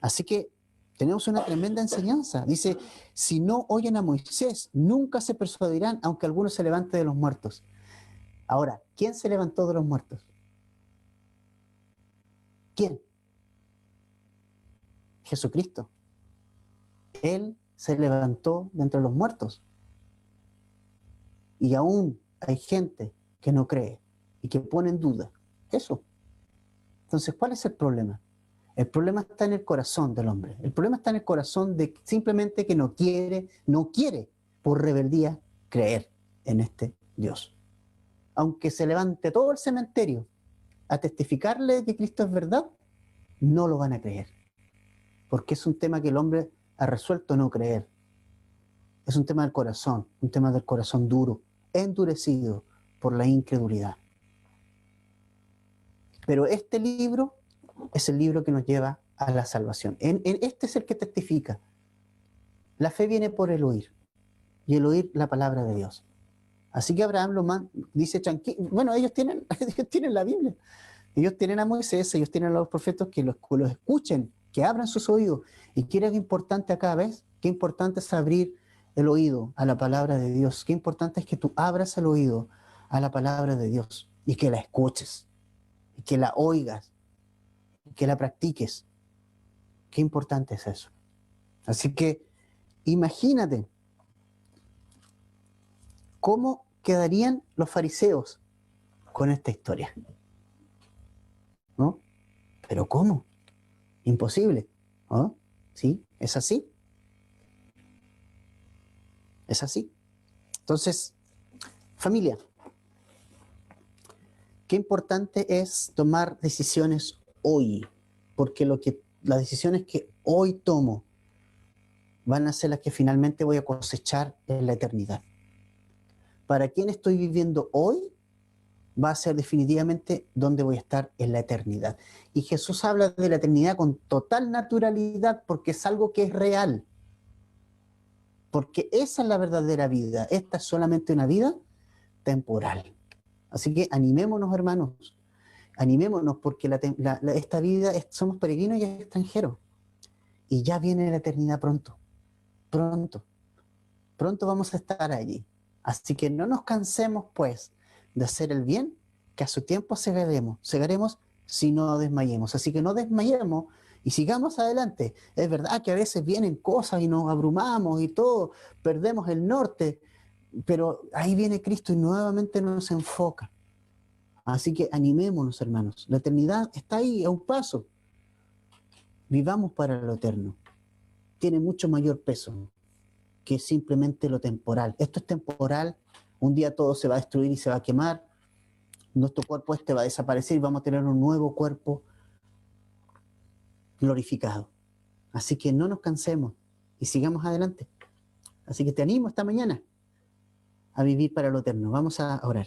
[SPEAKER 1] Así que tenemos una tremenda enseñanza. Dice, si no oyen a Moisés, nunca se persuadirán, aunque alguno se levante de los muertos. Ahora, ¿quién se levantó de los muertos? ¿Quién? Jesucristo. Él se levantó de entre los muertos. Y aún hay gente que no cree y que pone en duda eso. Entonces, ¿cuál es el problema? El problema está en el corazón del hombre. El problema está en el corazón de simplemente que no quiere por rebeldía creer en este Dios. Aunque se levante todo el cementerio a testificarle que Cristo es verdad, no lo van a creer. Porque es un tema que el hombre ha resuelto no creer. Es un tema del corazón, un tema del corazón duro, endurecido por la incredulidad. Pero este libro es el libro que nos lleva a la salvación. Este es el que testifica. La fe viene por el oír, y el oír la palabra de Dios. Así que Abraham dice tranquilo, bueno, ellos tienen la Biblia, ellos tienen a Moisés, ellos tienen a los profetas, que los escuchen, que abran sus oídos. ¿Y qué es importante acá, ves? Qué importante es abrir el oído a la palabra de Dios. Qué importante es que tú abras el oído a la palabra de Dios y que la escuches, y que la oigas, que la practiques. Qué importante es eso. Así que imagínate cómo quedarían los fariseos con esta historia, ¿no? Pero ¿cómo? Imposible, ¿no? ¿Sí? ¿Es así? Es así. Entonces, familia, qué importante es tomar decisiones hoy, porque las decisiones que hoy tomo van a ser las que finalmente voy a cosechar en la eternidad. Para quien estoy viviendo hoy va a ser definitivamente donde voy a estar en la eternidad. Y Jesús habla de la eternidad con total naturalidad porque es algo que es real. Porque esa es la verdadera vida. Esta es solamente una vida temporal. Así que animémonos, hermanos. Animémonos porque esta vida somos peregrinos y extranjeros. Y ya viene la eternidad pronto. pronto, pronto vamos a estar allí. Así que no nos cansemos, pues, de hacer el bien, que a su tiempo segaremos si no desmayemos. Así que no desmayemos y sigamos adelante. Es verdad que a veces vienen cosas y nos abrumamos y todo, perdemos el norte, pero ahí viene Cristo y nuevamente nos enfoca. Así que animémonos, hermanos. La eternidad está ahí a un paso. Vivamos para lo eterno. Tiene mucho mayor peso que simplemente lo temporal. Esto es temporal. Un día todo se va a destruir y se va a quemar. Nuestro cuerpo este va a desaparecer y vamos a tener un nuevo cuerpo glorificado. Así que no nos cansemos y sigamos adelante. Así que te animo esta mañana a vivir para lo eterno. Vamos a orar.